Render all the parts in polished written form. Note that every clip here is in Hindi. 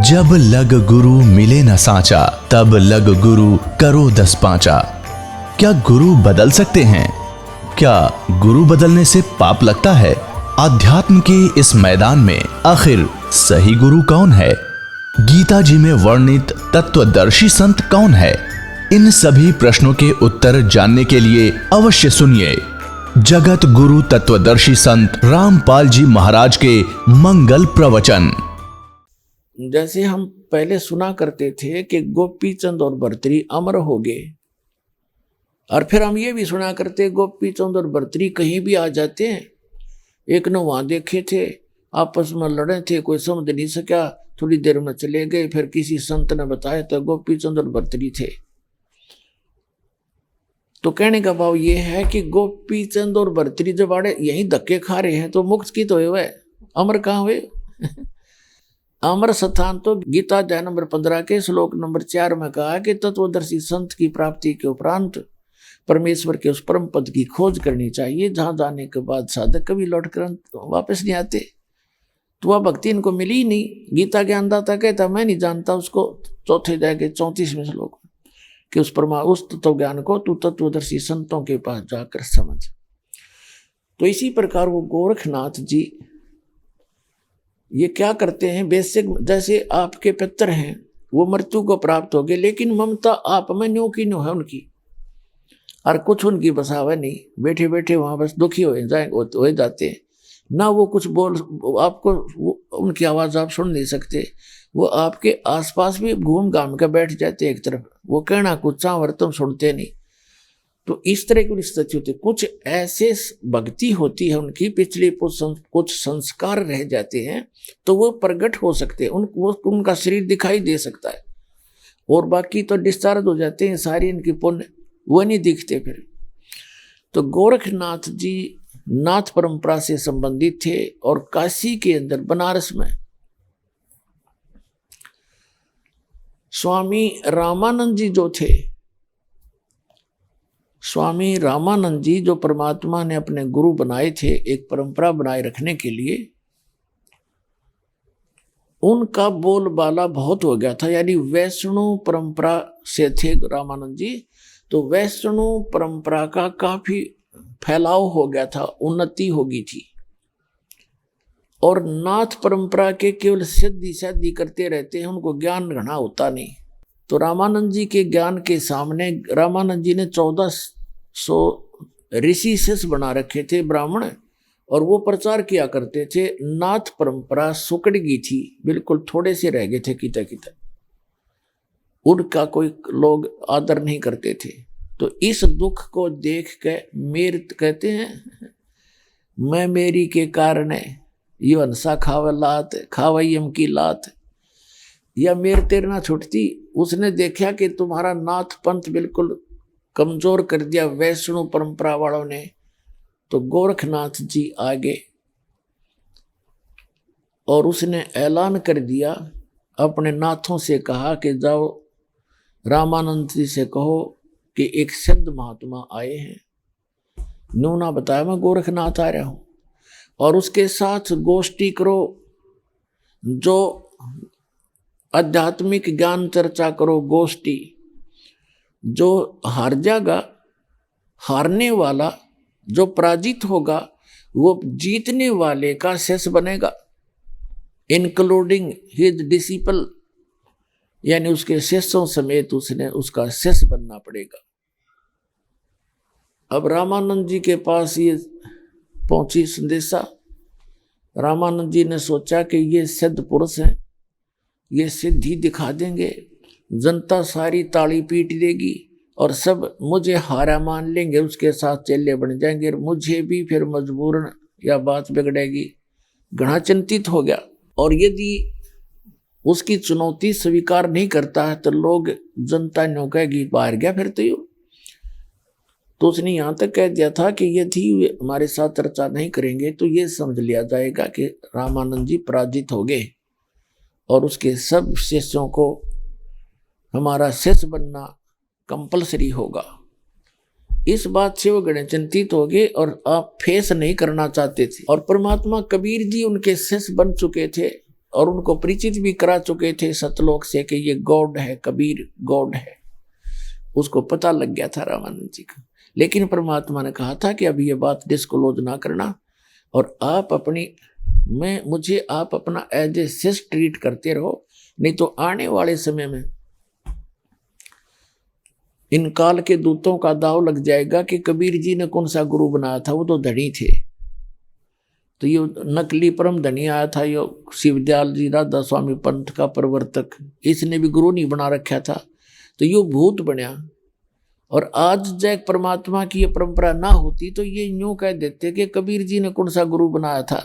जब लग गुरु मिले न साचा, तब लग गुरु करो 10 पांचा। क्या गुरु बदल सकते हैं? क्या गुरु बदलने से पाप लगता है? अध्यात्म के इस मैदान में आखिर सही गुरु कौन है? गीता जी में वर्णित तत्वदर्शी संत कौन है? इन सभी प्रश्नों के उत्तर जानने के लिए अवश्य सुनिए जगत गुरु तत्वदर्शी संत रामपाल जी महाराज के मंगल प्रवचन। जैसे हम पहले सुना करते थे कि गोपी चंद और भर्तरी अमर हो गए, और फिर हम ये भी सुना करते गोपी चंद और भर्तरी कहीं भी आ जाते हैं। एक ने वहां देखे थे, आपस में लड़े थे, कोई समझ नहीं सका, थोड़ी देर में चले गए। फिर किसी संत ने बताया तो गोपी चंद और भर्तरी थे। तो कहने का भाव ये है कि गोपी चंद और भर्तरी जब आड़े यही धक्के खा रहे हैं तो मुक्त की तो हुए, अमर कहाँ हुए? अमर स्थान तो गीता अध्याय नंबर 15 के श्लोक नंबर 4 में कहा कि तत्वदर्शी संत की प्राप्ति के उपरांत परमेश्वर के उस परम पद की खोज करनी चाहिए, जहां जाने के बाद साधक कभी लौट कर वापस नहीं आते। तो वह भक्ति इनको मिली ही नहीं। गीता ज्ञानदाता कहता मैं नहीं जानता उसको, चौथे अध्याय के 34वें श्लोक कि उस तत्व ज्ञान को तू तत्वदर्शी संतों के पास जाकर समझ। तो इसी प्रकार वो गोरखनाथ जी ये क्या करते हैं, बेसिक जैसे आपके पितर हैं वो मृत्यु को प्राप्त हो गए, लेकिन ममता आप में न्यू की न्यू है उनकी, और कुछ उनकी बसावे नहीं, बैठे बैठे वहां बस दुखी हो जाते हैं ना। वो कुछ बोल आपको उनकी आवाज आप सुन नहीं सकते, वो आपके आसपास भी घूम घाम कर बैठ जाते एक तरफ, वो कहना कुछ चावर तुम सुनते नहीं। तो इस तरह की स्थिति होती है। कुछ ऐसे भक्ति होती है उनकी, पिछले कुछ संस्कार रह जाते हैं तो वो प्रकट हो सकते हैं, उनका शरीर दिखाई दे सकता है, और बाकी तो डिस्चार्ज हो जाते हैं, सारी इनकी पुण्य वो नहीं दिखते फिर। तो गोरखनाथ जी नाथ परंपरा से संबंधित थे, और काशी के अंदर बनारस में स्वामी रामानंद जी जो थे, स्वामी रामानंद जी जो परमात्मा ने अपने गुरु बनाए थे एक परंपरा बनाए रखने के लिए, उनका बोलबाला बहुत हो गया था। यानी वैष्णव परंपरा से थे रामानंद जी, तो वैष्णव परंपरा का काफी फैलाव हो गया था, उन्नति हो गई थी। और नाथ परंपरा के केवल सिद्धि शादी करते रहते हैं, उनको ज्ञान घना होता नहीं। तो रामानंद जी के ज्ञान के सामने रामानंद जी ने 1400 ऋषि शिष्य बना रखे थे ब्राह्मण, और वो प्रचार किया करते थे। नाथ परंपरा सुकड़ गई थी, बिल्कुल थोड़े से रह गए थे किता किता, उनका कोई लोग आदर नहीं करते थे। तो इस दुख को देख के मेर कहते हैं मैं मेरी के कारण ये हंसा खावे लात खावैयम की लात, या मेर तेर ना छुटती। उसने देखा कि तुम्हारा नाथ पंथ बिल्कुल कमजोर कर दिया वैष्णव परंपरा वालों ने। तो गोरखनाथ जी आगे और उसने ऐलान कर दिया, अपने नाथों से कहा कि जाओ रामानंद जी से कहो कि एक सिद्ध महात्मा आए हैं, नूना बताया मैं गोरखनाथ आ रहा हूं, और उसके साथ गोष्ठी करो, जो आध्यात्मिक ज्ञान चर्चा करो गोष्ठी। जो हार जाएगा, हारने वाला जो पराजित होगा वो जीतने वाले का शिष्य बनेगा, इंक्लूडिंग हिज डिसिपल, यानी उसके शिष्यों समेत उसने उसका शिष्य बनना पड़ेगा। अब रामानंद जी के पास ये पहुंची संदेशा। रामानंद जी ने सोचा कि ये सिद्ध पुरुष हैं, ये सिद्धि दिखा देंगे, जनता सारी ताली पीट देगी और सब मुझे हारा मान लेंगे, उसके साथ चेले बन जाएंगे, और मुझे भी फिर मजबूरन या बात बिगड़ेगी। घना चिंतित हो गया, और यदि उसकी चुनौती स्वीकार नहीं करता है तो लोग जनता न्यों कहेगी बाहर गया फिर तो उसने यहाँ तक कह दिया था कि यदि हमारे साथ चर्चा नहीं करेंगे तो ये समझ लिया जाएगा कि रामानंद जी पराजित हो गए, और उसके सब शिष्यों को हमारा शिष्य बनना कंपलसरी होगा। इस बात से वो गणे चिंतित हो गए और आप फेस नहीं करना चाहते थे। और परमात्मा कबीर जी उनके शिष्य बन चुके थे, और उनको परिचित भी करा चुके थे सतलोक से कि ये गॉड है, कबीर गॉड है। उसको पता लग गया था रामानंद जी को। लेकिन परमात्मा ने कहा था कि अभी ये बात डिस्क्लोज ना करना, और आप मुझे आप अपना एज ए शिष्य ट्रीट करते रहो, नहीं तो आने वाले समय में इन काल के दूतों का दाव लग जाएगा कि कबीर जी ने कौन सा गुरु बनाया था, वो तो धनी थे। तो ये नकली परम धनी आया था, ये शिवदयाल जी राधा स्वामी पंथ का प्रवर्तक, इसने भी गुरु नहीं बना रखा था, तो ये भूत बनया। और आज जय परमात्मा की ये परंपरा ना होती तो ये यूं कह देते कि कबीर जी ने कौन सा गुरु बनाया था।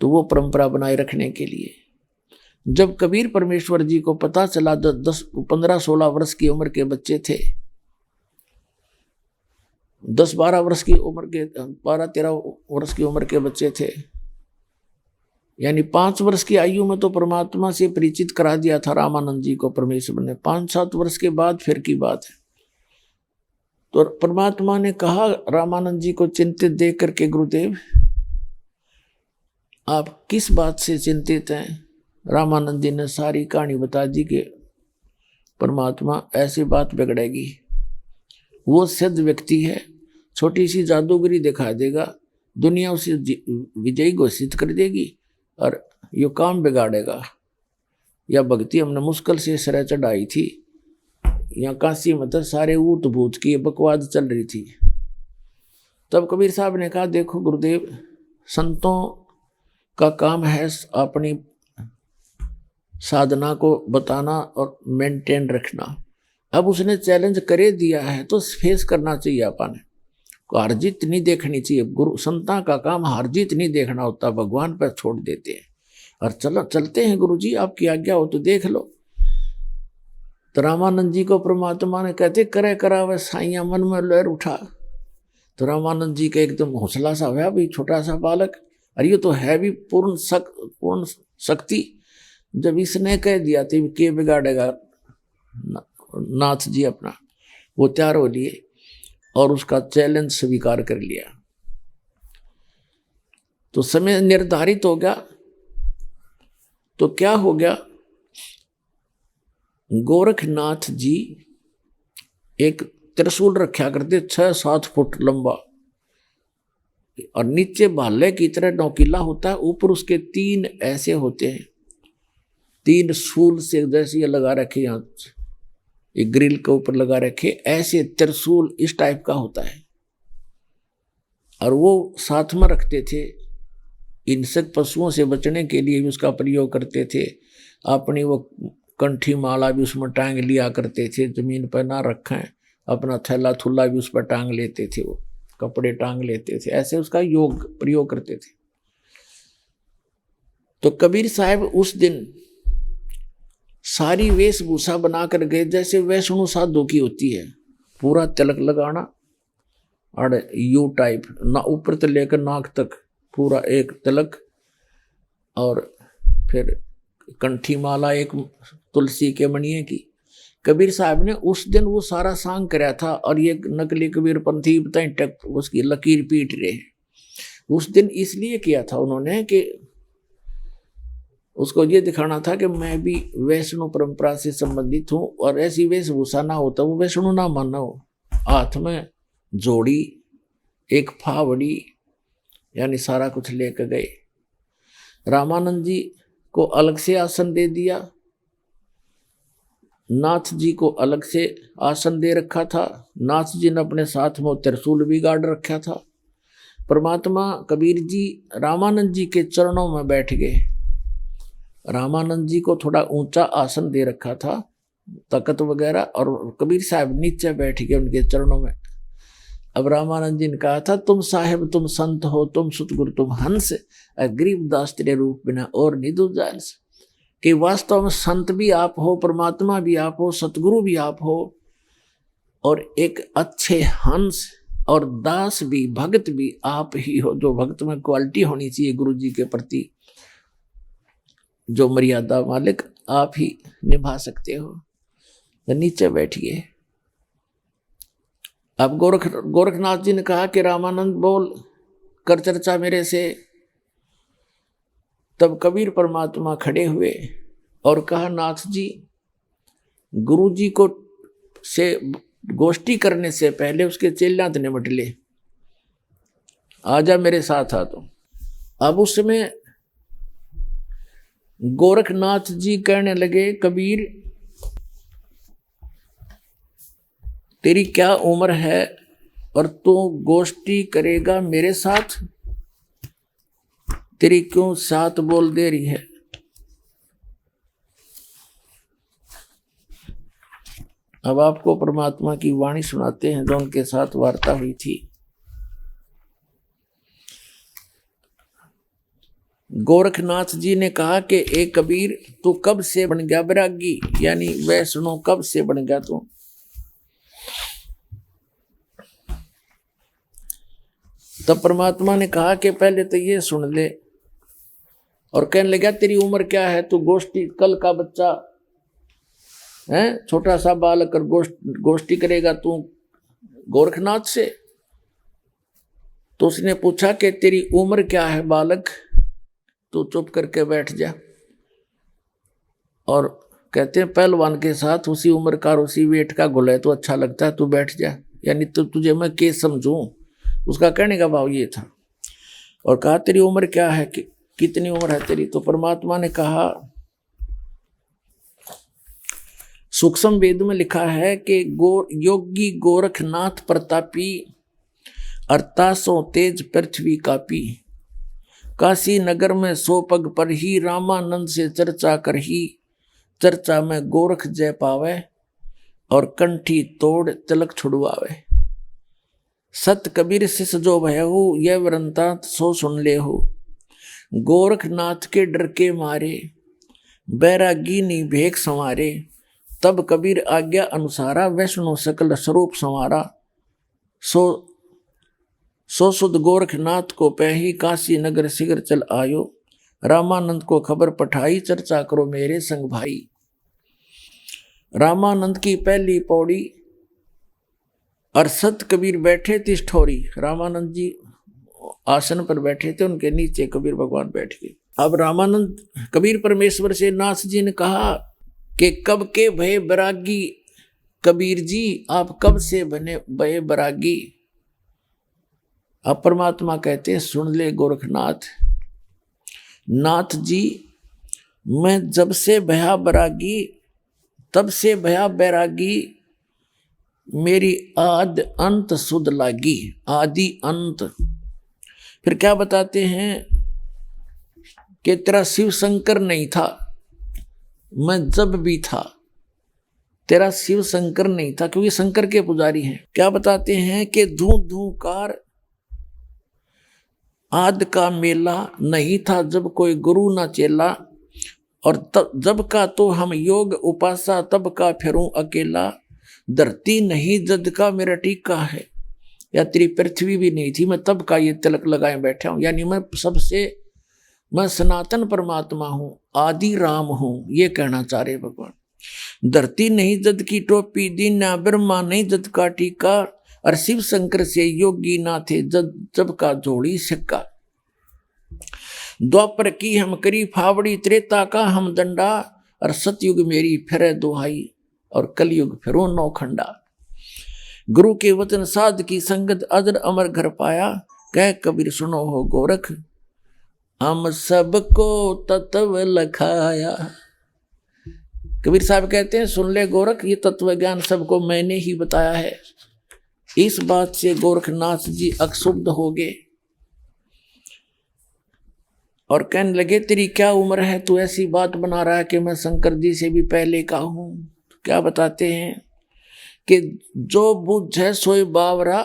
तो वो परंपरा बनाए रखने के लिए जब कबीर परमेश्वर जी को पता चला, 15-16 वर्ष की उम्र के बच्चे थे, 10-12 वर्ष की उम्र के 12-13 वर्ष की उम्र के बच्चे थे, यानी 5 वर्ष की आयु में तो परमात्मा से परिचित करा दिया था रामानंद जी को परमेश्वर ने। 5-7 वर्ष के बाद फिर की बात है। तो परमात्मा ने कहा रामानंद जी को चिंतित देख करके, गुरुदेव आप किस बात से चिंतित हैं? रामानंद जी ने सारी कहानी बता दी कि परमात्मा ऐसी बात बिगड़ेगी, वो सिद्ध व्यक्ति है, छोटी सी जादूगरी दिखा देगा, दुनिया उसे विजयी घोषित कर देगी और ये काम बिगाड़ेगा। या भक्ति हमने मुश्किल से सिरा चढ़ाई थी, या काशी में तो सारे ऊत भूत की बकवाद चल रही थी। तब कबीर साहब ने कहा, देखो गुरुदेव, संतों का काम है अपनी साधना को बताना और मेंटेन रखना। अब उसने चैलेंज करे दिया है तो फेस करना चाहिए। अपन हार जीत नहीं देखनी चाहिए। गुरु संता का काम हार जीत नहीं देखना होता, भगवान पर छोड़ देते हैं और चलते हैं गुरु जी, आपकी आज्ञा हो तो देख लो। तो रामानंद जी को परमात्मा ने कहते करे करा वह साइया, मन में लहर उठा। तो रामानंद जी का एकदम हौसला सा हुआ, भाई छोटा सा बालक, और ये तो है भी पूर्ण शक्ति। जब इसने कह दिया तो के बिगाड़ेगा नाथ जी अपना, वो तैयार हो लिए और उसका चैलेंज स्वीकार कर लिया। तो समय निर्धारित हो गया। तो क्या हो गया, गोरखनाथ जी एक त्रिशूल रखा करते 6-7 फुट लंबा, और नीचे भाले की तरह नोकीला होता है, ऊपर उसके 3 ऐसे होते हैं, 3 सूल से जैसे ये लगा रखे, यहाँ एक ग्रिल के ऊपर लगा रखे, ऐसे त्रिशूल इस टाइप का होता है। और वो साथ में रखते थे, हिंसक पशुओं से बचने के लिए भी उसका प्रयोग करते थे। अपनी वो कंठी माला भी उसमें टांग लिया करते थे, जमीन पर ना रखें, अपना थैला थुल्ला भी उस पर टांग लेते थे, वो कपड़े टांग लेते थे, ऐसे उसका प्रयोग करते थे। तो कबीर साहब उस दिन सारी वेशभूषा बनाकर गए जैसे वैष्णो साधु की होती है, पूरा तिलक लगाना और यू टाइप ना ऊपर से लेकर नाक तक पूरा एक तिलक, और फिर कंठी माला एक तुलसी के मणिये की। कबीर साहब ने उस दिन वो सारा सांग कराया था, और ये नकली कबीर पंथी तक उसकी लकीर पीट रहे। उस दिन इसलिए किया था उन्होंने कि उसको ये दिखाना था कि मैं भी वैष्णो परंपरा से संबंधित हूँ, और ऐसी वेशभूषा ना होता वो वैष्णो ना मानना हो। हाथ में जोड़ी, एक फावड़ी, यानी सारा कुछ लेकर गए। रामानंद जी को अलग से आसन दे दिया, नाथ जी को अलग से आसन दे रखा था। नाथ जी ने अपने साथ में त्रिशूल भी गाड़ रखा था। परमात्मा कबीर जी रामानंद जी के चरणों में बैठ गए। रामानंद जी को थोड़ा ऊंचा आसन दे रखा था, तख्त वगैरह, और कबीर साहब नीचे बैठ गए उनके चरणों में। अब रामानंद जी ने कहा था, तुम साहेब तुम संत हो, तुम सतगुरु तुम हंस, गरीबदास तेरे रूप बिना और निधु जांस। कि वास्तव में संत भी आप हो, परमात्मा भी आप हो, सतगुरु भी आप हो, और एक अच्छे हंस और दास भी, भगत भी आप ही हो। जो भक्त में क्वालिटी होनी चाहिए गुरु जी के प्रति, जो मर्यादा मालिक आप ही निभा सकते हो। तो नीचे बैठिए। अब गोरखनाथ जी ने कहा कि रामानंद बोल कर चर्चा मेरे से। तब कबीर परमात्मा खड़े हुए और कहा, नाथ जी, गुरु जी को से गोष्ठी करने से पहले उसके चेलात निमट ले, आजा मेरे साथ आ। तो अब उसमें गोरखनाथ जी कहने लगे, कबीर तेरी क्या उम्र है और तू गोष्ठी करेगा मेरे साथ? तेरी क्यों साथ बोल दे रही है? अब आपको परमात्मा की वाणी सुनाते हैं जो उनके साथ वार्ता हुई थी। गोरखनाथ जी ने कहा कि ए कबीर, तू कब से बन गया बैरागी, यानी वैष्णो कब से बन गया तू? तब परमात्मा ने कहा कि पहले तो ये सुन ले, और कहने लगा, तेरी उम्र क्या है? तू गोष्ठी, कल का बच्चा है, छोटा सा बालक और गोष्ठी करेगा तू गोरखनाथ से? तो उसने पूछा कि तेरी उम्र क्या है बालक? तू चुप करके बैठ जा। और कहते हैं पहलवान के साथ उसी उम्र का और उसी वेट का गुले तो अच्छा लगता है, तू बैठ जा, यानी तो तुझे मैं के समझूं। उसका कहने का भाव ये था। और कहा, तेरी उम्र क्या है, कितनी उम्र है तेरी? तो परमात्मा ने कहा, सूक्ष्म वेद में लिखा है कि योगी गोरखनाथ प्रतापी, अरतासों तेज पृथ्वी कापी, काशी नगर में 100 पग पर ही, रामानंद से चर्चा कर ही, चर्चा में गोरख जय पावे, और कंठी तोड़ तिलक छुड़वावे। सत कबीर शिष जो भयहु, यह वृंतांत सो सुन ले हो। गोरखनाथ के डर के मारे, बैरागी नी भेख संवारे, तब कबीर आज्ञा अनुसारा, वैष्णो सकल स्वरूप संवारा। सो सुध गोरखनाथ को पही, काशी नगर शिगर चल आयो, रामानंद को खबर पठाई, चर्चा करो मेरे संग भाई। रामानंद की पहली पौड़ी, और सत कबीर बैठे तिस ठोरी। रामानंद जी आसन पर बैठे थे, उनके नीचे कबीर भगवान बैठ गए। अब रामानंद कबीर परमेश्वर से नाथ जी ने कहा कि कब के भय बैरागी कबीर जी, आप कब से बने भय बैरागी? अब परमात्मा कहते, सुन ले गोरखनाथ, नाथ जी, मैं जब से भया बैरागी, तब से भया बैरागी, मेरी आद अंत सुध लागी। आदि अंत। फिर क्या बताते हैं कि तेरा शिव शंकर नहीं था, मैं जब भी था, तेरा शिव शंकर नहीं था, क्योंकि शंकर के पुजारी हैं। क्या बताते हैं कि धू धूकार आद का मेला नहीं था, जब कोई गुरु ना चेला, और तब जब का तो हम योग उपासा, तब का फिरूं अकेला। धरती नहीं जद का मेरा टीका है, या तेरी पृथ्वी भी नहीं थी, मैं तब का ये तिलक लगाए बैठा हूं, यानी मैं सनातन परमात्मा हूं, आदि राम हूं, ये कहना चाह रहे भगवान। धरती नहीं जद की टोपी, दीना ब्रह्मा नहीं जद का टीका, और शिव शंकर से योगी ना थे जब का जोड़ी सिक्का। द्वापर की हम करी फावड़ी, त्रेता का हम दंडा, और सतयुग मेरी फिर दुहाई, और कलयुग फिरो नौखंडा। गुरु के वचन साध की संगत, अजर अमर घर पाया, कह कबीर सुनो हो गोरख, हम सबको तत्व लखाया। कबीर साहब कहते हैं, सुन ले गोरख, ये तत्व ज्ञान सबको मैंने ही बताया है। इस बात से गोरखनाथ जी अक्षुब्ध हो गए और कहने लगे, तेरी क्या उम्र है, तू ऐसी बात बना रहा है कि मैं शंकर जी से भी पहले का हूं। क्या बताते हैं कि जो बुझे सोई बावरा,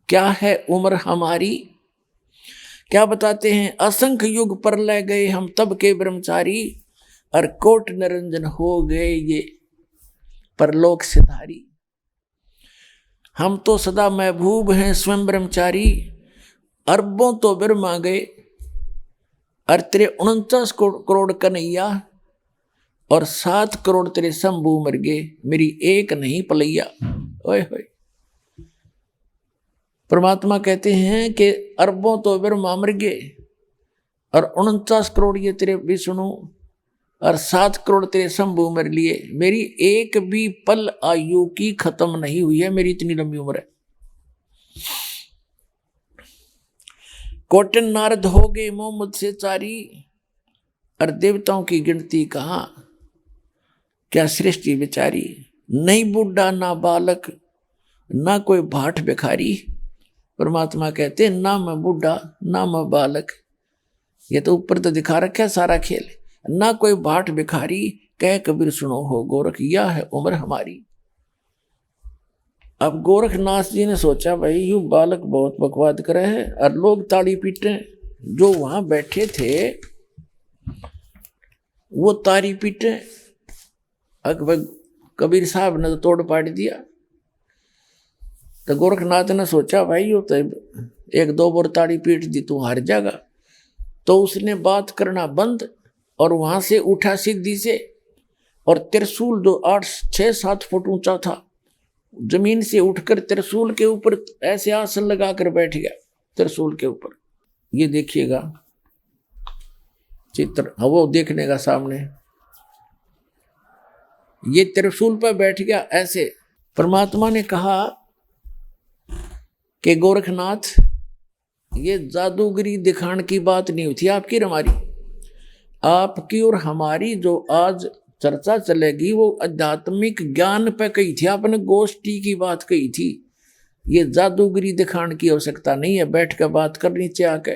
क्या है उम्र हमारी। क्या बताते हैं, असंख्य युग पर ले गए हम तब के ब्रह्मचारी, और कोट निरंजन हो गए ये परलोक सिधारी। हम तो सदा महबूब हैं स्वयं ब्रह्मचारी, अरबों तो ब्रह्मा गए, और तेरे 49 करोड़ कन्हैया, और 7 करोड़ तेरे शंभू मर गए, मेरी एक नहीं पलैया। ओए होए। परमात्मा कहते हैं कि अरबों तो ब्रह्मा मर गए, और 49 करोड़ ये तेरे विष्णु और 7 करोड़ तेरे शंभु मेरे लिए, मेरी एक भी पल आयु की खत्म नहीं हुई है, मेरी इतनी लंबी उम्र है। कोटन नारद हो गए मोहम्मद से चारी, और देवताओं की गिनती कहाँ, क्या सृष्टि बेचारी। नहीं बूढ़ा ना बालक ना कोई भाट भिखारी, परमात्मा कहते ना मैं बूढ़ा ना मैं बालक, ये तो ऊपर तो दिखा रखा है सारा खेल। ना कोई भाट भिखारी कह कबीर सुनो हो गोरख, यह है उम्र हमारी। अब गोरखनाथ जी ने सोचा भाई यू बालक बहुत बकवाद करे है, और लोग ताड़ी पीटे। जो वहां बैठे थे वो ताड़ी पीटे। अकबर कबीर साहब ने तो तोड़ पाड़ दिया। तो गोरखनाथ ने सोचा भाई यू तो एक दो बार ताड़ी पीट दी तू हार जाएगा। तो उसने बात करना बंद और वहां से उठा सीधी से, और त्रिशूल जो 6-7 फुट ऊंचा था, जमीन से उठकर त्रिशूल के ऊपर ऐसे आसन लगाकर बैठ गया। त्रिशूल के ऊपर ये देखिएगा चित्र, वो देखने का सामने, ये त्रिशूल पर बैठ गया ऐसे। परमात्मा ने कहा कि गोरखनाथ ये जादूगरी दिखाने की बात नहीं थी आपकी और हमारी, आपकी और हमारी जो आज चर्चा चलेगी वो आध्यात्मिक ज्ञान पे कही थी, आपने गोष्ठी की बात कही थी। ये जादूगरी दिखाने की आवश्यकता नहीं है, बैठ कर बात करनी चाहिए आके।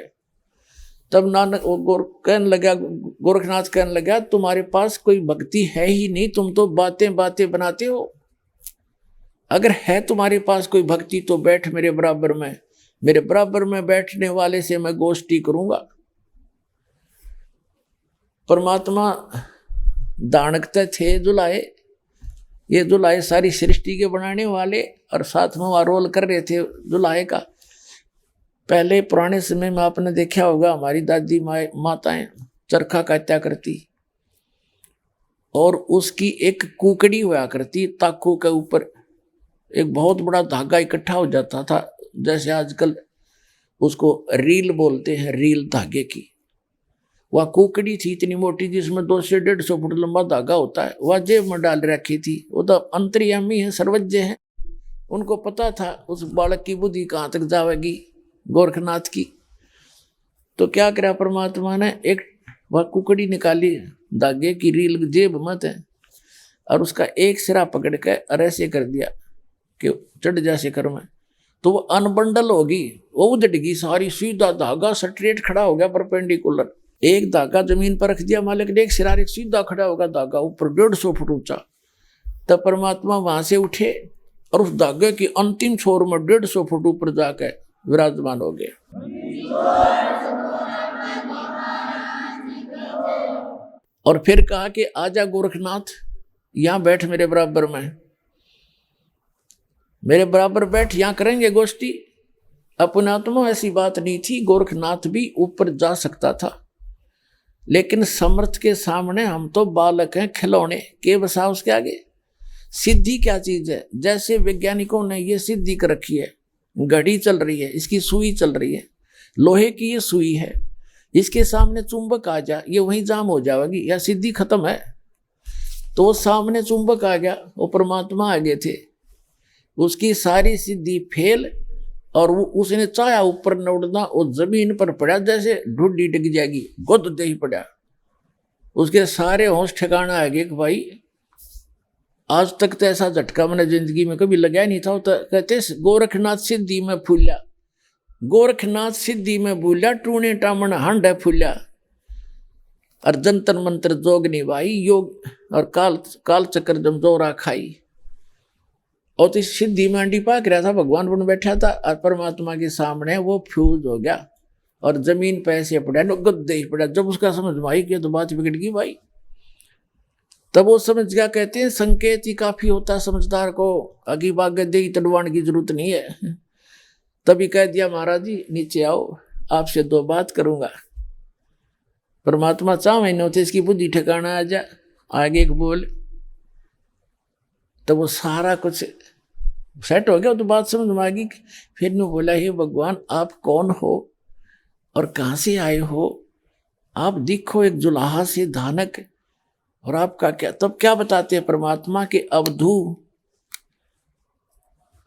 तब नानक कहने लगा, गोरखनाथ कहने लगा तुम्हारे पास कोई भक्ति है ही नहीं, तुम तो बातें बातें बनाते हो। अगर है तुम्हारे पास कोई भक्ति तो बैठ मेरे बराबर में, मेरे बराबर में बैठने वाले से मैं गोष्ठी करूंगा। परमात्मा दानकते थे दुलाए, ये दुलाए सारी सृष्टि के बनाने वाले, और साथ में वह रोल कर रहे थे दुलाए का। पहले पुराने समय में आपने देखा होगा हमारी दादी माताएं चरखा काटा करती, और उसकी एक कुकड़ी हुआ करती, ताकू के ऊपर एक बहुत बड़ा धागा इकट्ठा हो जाता था, जैसे आजकल उसको रील बोलते हैं, रील धागे की। वह कुकड़ी थी इतनी मोटी जिसमें 200 से 150 फुट लंबा धागा होता है, वह जेब में डाल रखी थी। वो तो अंतर्यामी है, सर्वज्ञ है, उनको पता था उस बालक की बुद्धि कहाँ तक जाएगी गोरखनाथ की। तो क्या करा परमात्मा ने, एक वह कुकड़ी निकाली धागे की रील जेब में थे, और उसका एक सिरा पकड़ के और ऐसे कर दिया कि चढ़ जा शिखर में। तो वो अनबंडल होगी, वो उजड़गी सारी, सीधा धागा स्ट्रेट खड़ा हो गया परपेंडिकुलर। एक धागा जमीन पर रख दिया मालिक ने, एक सिरा एक सीधा खड़ा होगा धागा ऊपर 150 फुट ऊंचा। तब परमात्मा वहां से उठे और उस धागे की अंतिम छोर में 150 फुट ऊपर जाकर विराजमान हो गए। और फिर कहा कि आजा गोरखनाथ यहां बैठ मेरे बराबर में, मेरे बराबर बैठ, यहां करेंगे गोष्ठी। अपने आत्मा ऐसी बात नहीं थी, गोरखनाथ भी ऊपर जा सकता था, लेकिन समर्थ के सामने हम तो बालक हैं, खिलौने के बसा उसके आगे। सिद्धि क्या चीज है, जैसे वैज्ञानिकों ने ये सिद्धि कर रखी है, घड़ी चल रही है, इसकी सुई चल रही है, लोहे की ये सुई है, इसके सामने चुंबक आ जा, ये वहीं जाम हो जाएगी, या सिद्धि खत्म है। तो सामने चुंबक आ गया, वो परमात्मा आगे थे, उसकी सारी सिद्धि फेल, और वो उसने चाया ऊपर न उड़ना, वो जमीन पर पड़ा जैसे ढूंढी डिग जाएगी, गुद दे ही पड़ा। उसके सारे होश ठिकाना आ गए कि भाई आज तक तो ऐसा झटका मैंने जिंदगी में कभी लगाया नहीं था। तो कहते गोरखनाथ सिद्धि में फूल्या, गोरखनाथ सिद्धि में भूल्या, टूने टामन हंड फूल्या, और जंतर मंत्र जोग निभाई, योग और काल चक्र जमजोरा खाई। और तो सिद्धि में अंडी पाक रहा था, भगवान बन बैठा था, और परमात्मा के सामने वो फ्यूज हो गया और जमीन पे ऐसे पड़ा, गद्दे ही पड़ा। जब उसका समझ में आई कि तो बात बिगड़ गई भाई, तब वो समझ गया। कहते हैं संकेत ही काफी होता है समझदार को, आगे बागे दे तड़वाने की जरूरत नहीं है। तभी कह दिया महाराज जी नीचे आओ, आपसे 2 बात करूंगा। परमात्मा 4 महीने होते इसकी बुद्धि ठिकाना आ जा, आगे एक बोल, तो वो सारा कुछ सेट हो गया। तो बात समझ में आ गई। फिर ने बोला हे भगवान आप कौन हो और कहाँ से आए हो, आप देखो एक जुलाहा से धानक, और आपका क्या, तब क्या बताते हैं परमात्मा के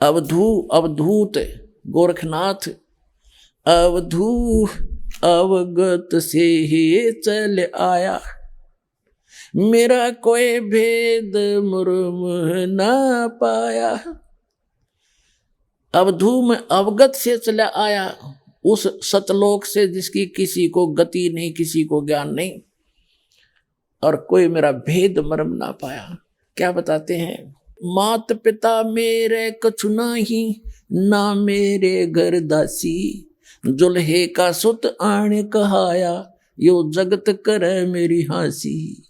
अवधूत गोरखनाथ, अवधू अवगत से ही चल आया, मेरा कोई भेद मुर्म ना पाया। अवधू में अवगत से चला आया, उस सतलोक से जिसकी किसी को गति नहीं, किसी को ज्ञान नहीं, और कोई मेरा भेद मर्म ना पाया। क्या बताते हैं, मात पिता मेरे कछु नाही, ना मेरे घर दासी, जुल्हे का सुत आने कहाया, यो जगत करे मेरी हासी।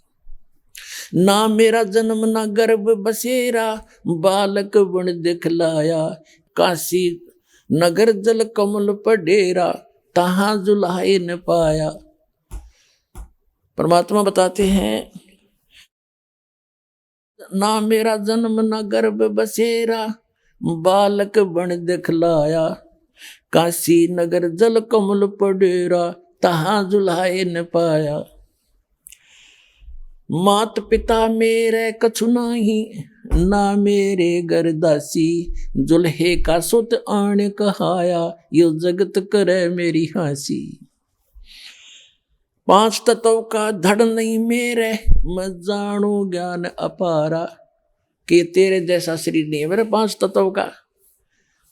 ना मेरा जन्म ना गर्भ बसेरा, बालक बन दिखलाया, काशी नगर जल कमल पर डेरा, तहां जुल्हाए न पाया। परमात्मा बताते हैं, ना मेरा जन्म ना गर्भ बसेरा, बालक बन दिखलाया, काशी नगर जल कमल पर डेरा, तहां जुल्हाए न पाया। मात पिता मेरे कछु नाही, ना मेरे घर दासी, जुल्हे का सुत आने कहाया, यो जगत करे मेरी हासी। पांच तत्व का धड़ नहीं मेरे, मैं जानू ज्ञान अपारा, कि तेरे जैसा शरीर नहीं है मेरे पांच तत्व का।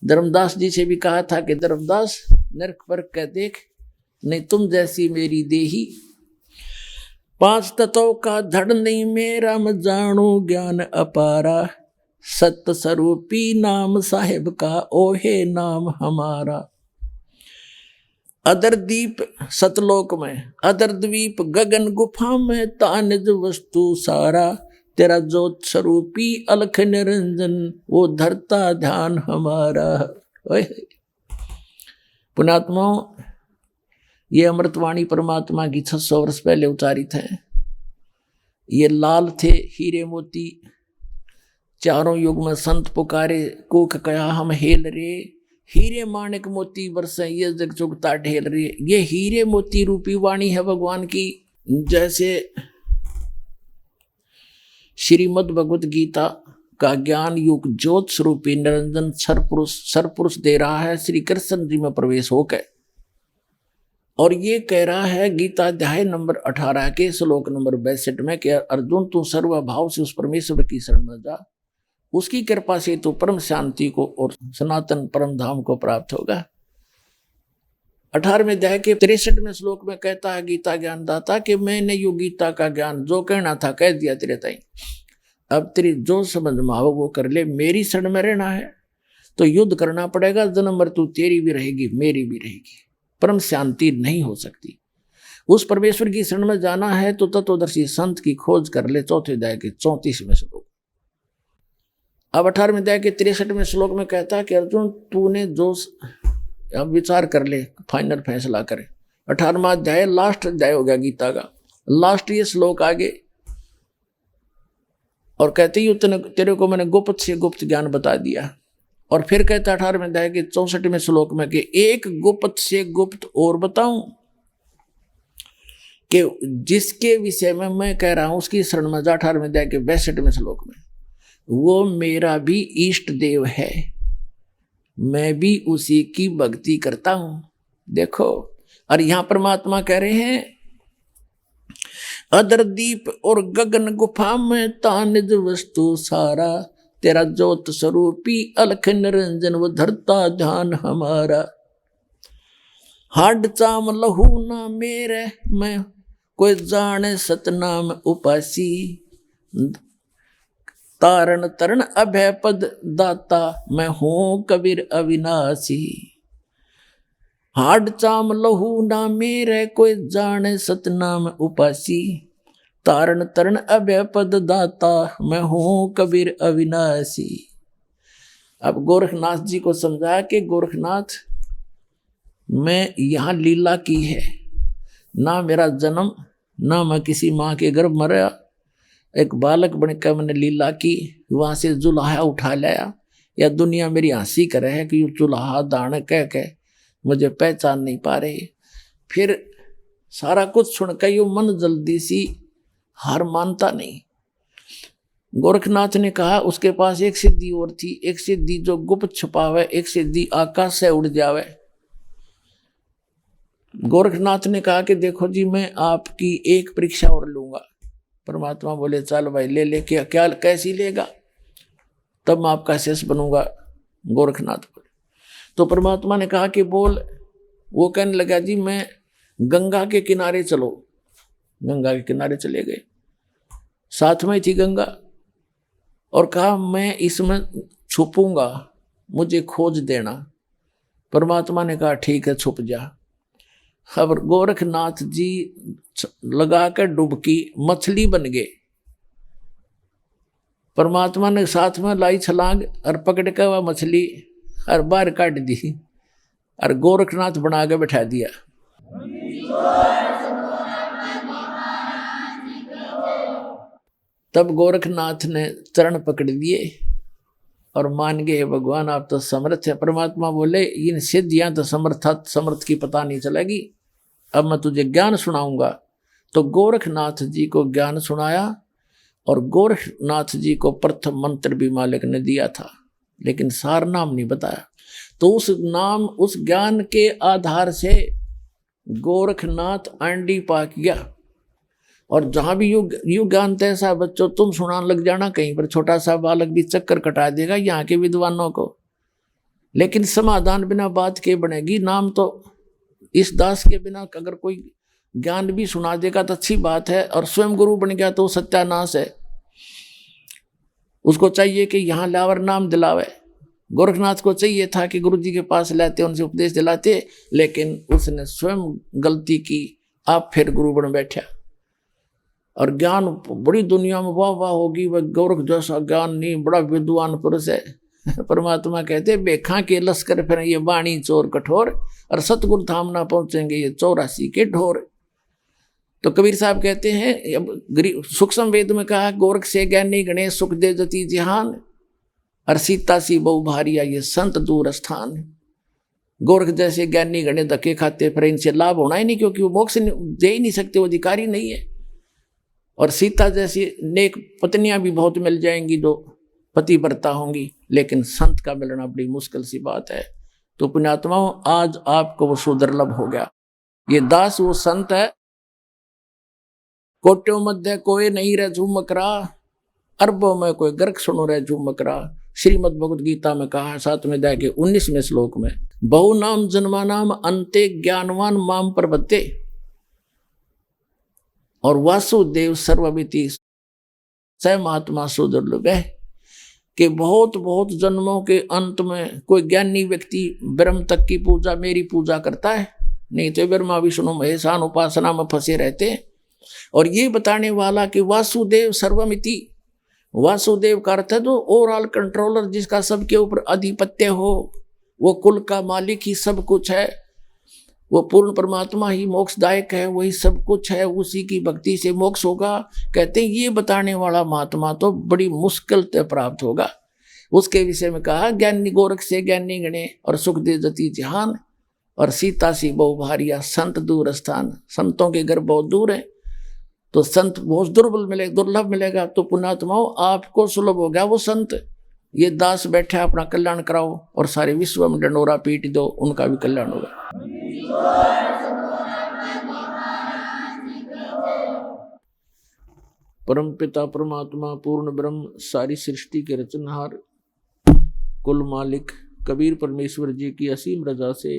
धर्मदास जी से भी कहा था कि धर्मदास नरक पर कह देख, नहीं तुम जैसी मेरी देही। पांच तत्व का धड़ नहीं मेरा, मैं जानू ज्ञान अपारा, सत्य स्वरूपी नाम साहिब का, ओहे नाम हमारा। अदर दीप सतलोक में, अदर द्वीप गगन गुफा में, तानिज वस्तु सारा, तेरा ज्योत स्वरूपी अलख निरंजन, वो धरता ध्यान हमारा। पुण्यात्माओं, ये अमृतवाणी परमात्मा की 600 वर्ष पहले उच्चारित है। ये लाल थे हीरे मोती, चारों युग में संत पुकारे, कोक कया हम हेल रे, हीरे माणिक मोती बरसे ये जग चुगता ढेल रे। ये हीरे मोती रूपी वाणी है भगवान की। जैसे श्रीमद् भगवत गीता का ज्ञान युग ज्योत स्वरूपी निरंजन सरपुरुष दे रहा है श्री कृष्ण जी में प्रवेश होकर, और ये कह रहा है गीता अध्याय नंबर 18 के श्लोक नंबर 62 में कि अर्जुन तू सर्वभाव से उस परमेश्वर की शरण में जा, उसकी कृपा से तो परम शांति को और सनातन परम धाम को प्राप्त होगा। 18वें अध्याय के 63वें श्लोक में कहता है गीता ज्ञान दाता कि मैंने यो गीता का ज्ञान जो कहना था कह दिया तेरे ताई, अब तेरी जो समझ में आओ वो कर ले। मेरी शरण में रहना है तो युद्ध करना पड़ेगा, जन्म मृत्यु तेरी भी रहेगी मेरी भी रहेगी, परम शांति नहीं हो सकती। उस परमेश्वर की शरण में जाना है तो तत्वदर्शी संत की खोज कर ले। चौथे अध्याय के 34वें श्लोक। अब 18वें अध्याय के 63वें श्लोक में कहता है कि अर्जुन तूने जो, अब विचार कर ले, फाइनल फैसला करे। 18वां अध्याय लास्ट अध्याय हो गया गीता का, लास्ट ये श्लोक आगे, और कहते ही तेरे को मैंने गुप्त से गुप्त ज्ञान बता दिया। और फिर कहता 18वें अध्याय के 64वें श्लोक में कि एक गुप्त से गुप्त और बताऊं, कि जिसके विषय में मैं कह रहा हूं उसकी शरण में जा। 18वें अध्याय के 62वें श्लोक में, वो मेरा भी इष्ट देव है, मैं भी उसी की भक्ति करता हूं। देखो, और यहां परमात्मा कह रहे हैं अदर दीप और गगन गुफा में तानिज वस्तु सारा, तेरा ज्योत स्वरूपी अलख निरंजन वो धरता ध्यान हमारा। हाड चाम लहू ना मेरे, मैं कोई जाने सतनाम उपासी, तारण तरण अभय पद दाता, मैं हूं कबीर अविनाशी। हाड चाम लहू ना मेरे, कोई जाने सतनाम उपासी, तारण तरण अभय पद दाता, मैं हूं कबीर अविनाशी। अब गोरखनाथ जी को समझा कि गोरखनाथ मैं यहाँ लीला की है, ना मेरा जन्म, ना मैं किसी माँ के गर्भ में रहा, एक बालक बनकर मैंने लीला की, वहां से जुलाहा उठा लाया। या दुनिया मेरी हंसी करे है कि चुलाहा दान कह के मुझे पहचान नहीं पा रही। फिर सारा कुछ सुनकर यो मन जल्दी सी हार मानता नहीं। गोरखनाथ ने कहा उसके पास एक सिद्धि और थी, एक सिद्धि जो गुप्त छुपावे, एक सिद्धि आकाश से उड़ जावे। गोरखनाथ ने कहा कि देखो जी मैं आपकी एक परीक्षा और लूंगा। परमात्मा बोले चल भाई ले ले, क्या कैसी लेगा, तब मैं आपका शिष्य बनूंगा। गोरखनाथ बोले तो परमात्मा ने कहा कि बोल। वो कहने लगा जी मैं गंगा के किनारे चलो। गंगा के किनारे चले गए, साथ में थी गंगा, और कहा मैं इसमें छुपूंगा, मुझे खोज देना। परमात्मा ने कहा ठीक है छुप जा। अब गोरखनाथ जी लगा कर डुबकी, मछली बन गए। परमात्मा ने साथ में लाई छलांग और पकड़ कर वह मछली और बाहर काट दी और गोरखनाथ बना के बैठा दिया। तब गोरखनाथ ने चरण पकड़ लिए और मान गए भगवान आप तो समर्थ है। परमात्मा बोले इन सिद्धियां तो समर्थ की पता नहीं चलेगी, अब मैं तुझे ज्ञान सुनाऊंगा। तो गोरखनाथ जी को ज्ञान सुनाया और गोरखनाथ जी को प्रथम मंत्र भी मालिक ने दिया था, लेकिन सार नाम नहीं बताया। तो उस नाम, उस ज्ञान के आधार से गोरखनाथ आंडी पा गया। और जहां भी यू ज्ञान तैसा बच्चों तुम सुनाने लग जाना, कहीं पर छोटा सा बालक भी चक्कर कटा देगा यहाँ के विद्वानों को, लेकिन समाधान बिना बात के बनेगी। नाम तो इस दास के बिना अगर कोई ज्ञान भी सुना देगा तो अच्छी बात है, और स्वयं गुरु बन गया तो सत्यानाश है। उसको चाहिए कि यहाँ लावर नाम दिलावे। गोरखनाथ को चाहिए था कि गुरु जी के पास लाते, उनसे उपदेश दिलाते, लेकिन उसने स्वयं गलती की, आप फिर गुरु बन बैठा। और ज्ञान बड़ी दुनिया में वाह वाह होगी, वह गोरख जैसा ज्ञान नहीं, बड़ा विद्वान पुरुष है। परमात्मा कहते बेखा के लश्कर फिर ये वाणी चोर कठोर, और सतगुरु धाम ना पहुंचेंगे ये 84 के ढोर। तो कबीर साहब कहते हैं सूक्ष्म वेद में कहा गोरख से ज्ञानी गणेश सुख दे जति जिहान, और सीता सी बहु भारिया ये संत दूर स्थान। गोरख जैसे ज्ञानी गणे धक्के खाते, पर इनसे लाभ होना ही नहीं, क्योंकि वो मोक्ष दे ही नहीं सकते, वो अधिकारी नहीं है। और सीता जैसी नेक पत्नियां भी बहुत मिल जाएंगी जो पतिव्रता होंगी, लेकिन संत का मिलना बड़ी मुश्किल सी बात है। तो पुण्यात्माओं आज आपको वो सुदुर्लभ हो गया। ये दास वो संत है, कोट्यों मध्य कोई नहीं रह झूमकरा, अरबों में कोई गर्क सुनो रह झूमकरा। श्रीमद् भगवद गीता में कहा 7वें अध्याय के 19वें श्लोक में, बहु नाम जन्मा नाम अंते ज्ञानवान माम प्रपत्ते, और वासुदेव सर्वमिति स महात्मा सुदुर्लभ है। कि बहुत बहुत जन्मों के अंत में कोई ज्ञानी व्यक्ति ब्रह्म तक की पूजा, मेरी पूजा करता है, नहीं तो ब्रह्मा विष्णु महेशान उपासना में फंसे रहते हैं। और ये बताने वाला कि वासुदेव सर्वमिति, वासुदेव का अर्थ है तो ओवरऑल कंट्रोलर, जिसका सबके ऊपर आधिपत्य हो, वो कुल का मालिक ही सब कुछ है, वो पूर्ण परमात्मा ही मोक्षदायक है, वही सब कुछ है, उसी की भक्ति से मोक्ष होगा। कहते हैं ये बताने वाला महात्मा तो बड़ी मुश्किल से प्राप्त होगा। उसके विषय में कहा ज्ञानी गोरख से ज्ञानी गणे, और सुख दे जति जहान, और सीता सी बहु भारिया संत दूर स्थान। संतों के घर बहुत दूर है, तो संत बहुत दुर्लभ मिलेगा। तो पुण्यात्माओं आपको सुलभ हो गया वो संत। ये दास बैठे अपना कल्याण कराओ, और सारे विश्व में डंडोरा पीट दो, उनका भी कल्याण होगा। परम पिता परमात्मा पूर्ण ब्रह्म सारी सृष्टि के रचनहार कुल मालिक कबीर परमेश्वर जी की असीम रजा से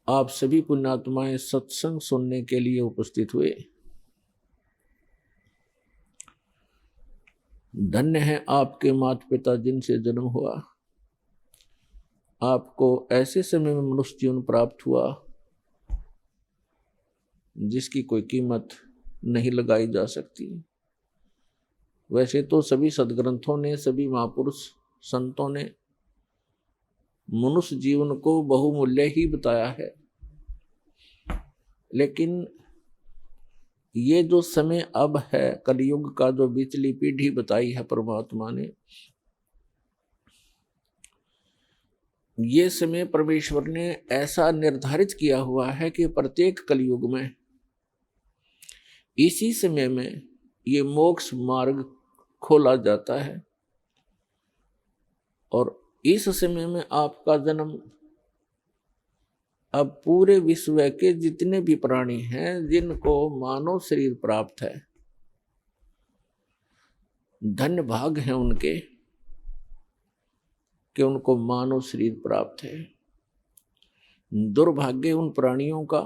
आप सभी पुण्यात्माएं सत्संग सुनने के लिए उपस्थित हुए। धन्य है आपके माता पिता जिनसे जन्म हुआ, आपको ऐसे समय में मनुष्य जीवन प्राप्त हुआ जिसकी कोई कीमत नहीं लगाई जा सकती। वैसे तो सभी सद्ग्रंथों ने, सभी महापुरुष संतों ने मनुष्य जीवन को बहुमूल्य ही बताया है, लेकिन ये जो समय अब है, कलयुग का जो बिचली पीढ़ी बताई है परमात्मा ने, ये समय परमेश्वर ने ऐसा निर्धारित किया हुआ है कि प्रत्येक कलयुग में इसी समय में ये मोक्ष मार्ग खोला जाता है। और इस समय में आपका जन्म अब पूरे विश्व के जितने भी प्राणी हैं जिनको मानव शरीर प्राप्त है, धन्य भाग है उनके कि उनको मानव शरीर प्राप्त है। दुर्भाग्य उन प्राणियों का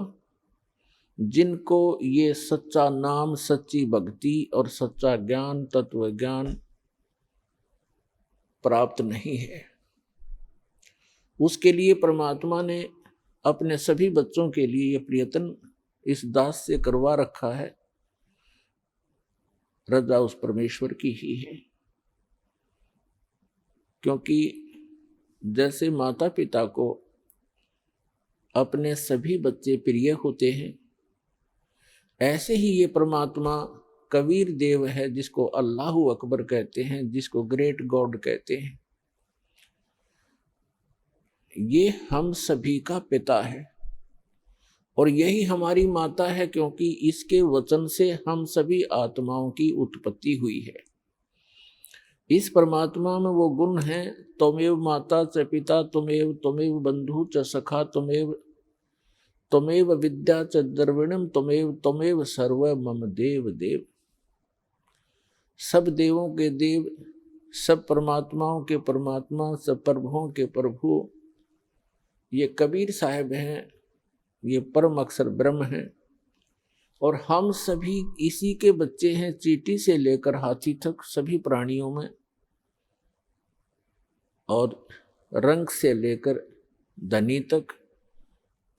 जिनको ये सच्चा नाम, सच्ची भक्ति और सच्चा ज्ञान, तत्व ज्ञान प्राप्त नहीं है। उसके लिए परमात्मा ने अपने सभी बच्चों के लिए ये प्रयत्न इस दास से करवा रखा है। रजा उस परमेश्वर की ही है, क्योंकि जैसे माता पिता को अपने सभी बच्चे प्रिय होते हैं, ऐसे ही ये परमात्मा कबीर देव है जिसको अल्लाहु अकबर कहते हैं, जिसको ग्रेट गॉड कहते हैं। ये हम सभी का पिता है और यही हमारी माता है, क्योंकि इसके वचन से हम सभी आत्माओं की उत्पत्ति हुई है। इस परमात्मा में वो गुण हैं, त्वमेव माता च पिता त्वमेव, त्वमेव बंधु च सखा त्वमेव, त्वमेव विद्या च द्रविणम त्वमेव, त्वमेव सर्व मम देव देव। सब देवों के देव, सब परमात्माओं के परमात्मा, सब प्रभुओं के प्रभु ये कबीर साहब हैं, ये परम अक्षर ब्रह्म हैं। और हम सभी इसी के बच्चे हैं। चींटी से लेकर हाथी तक सभी प्राणियों में, और रंग से लेकर धनी तक,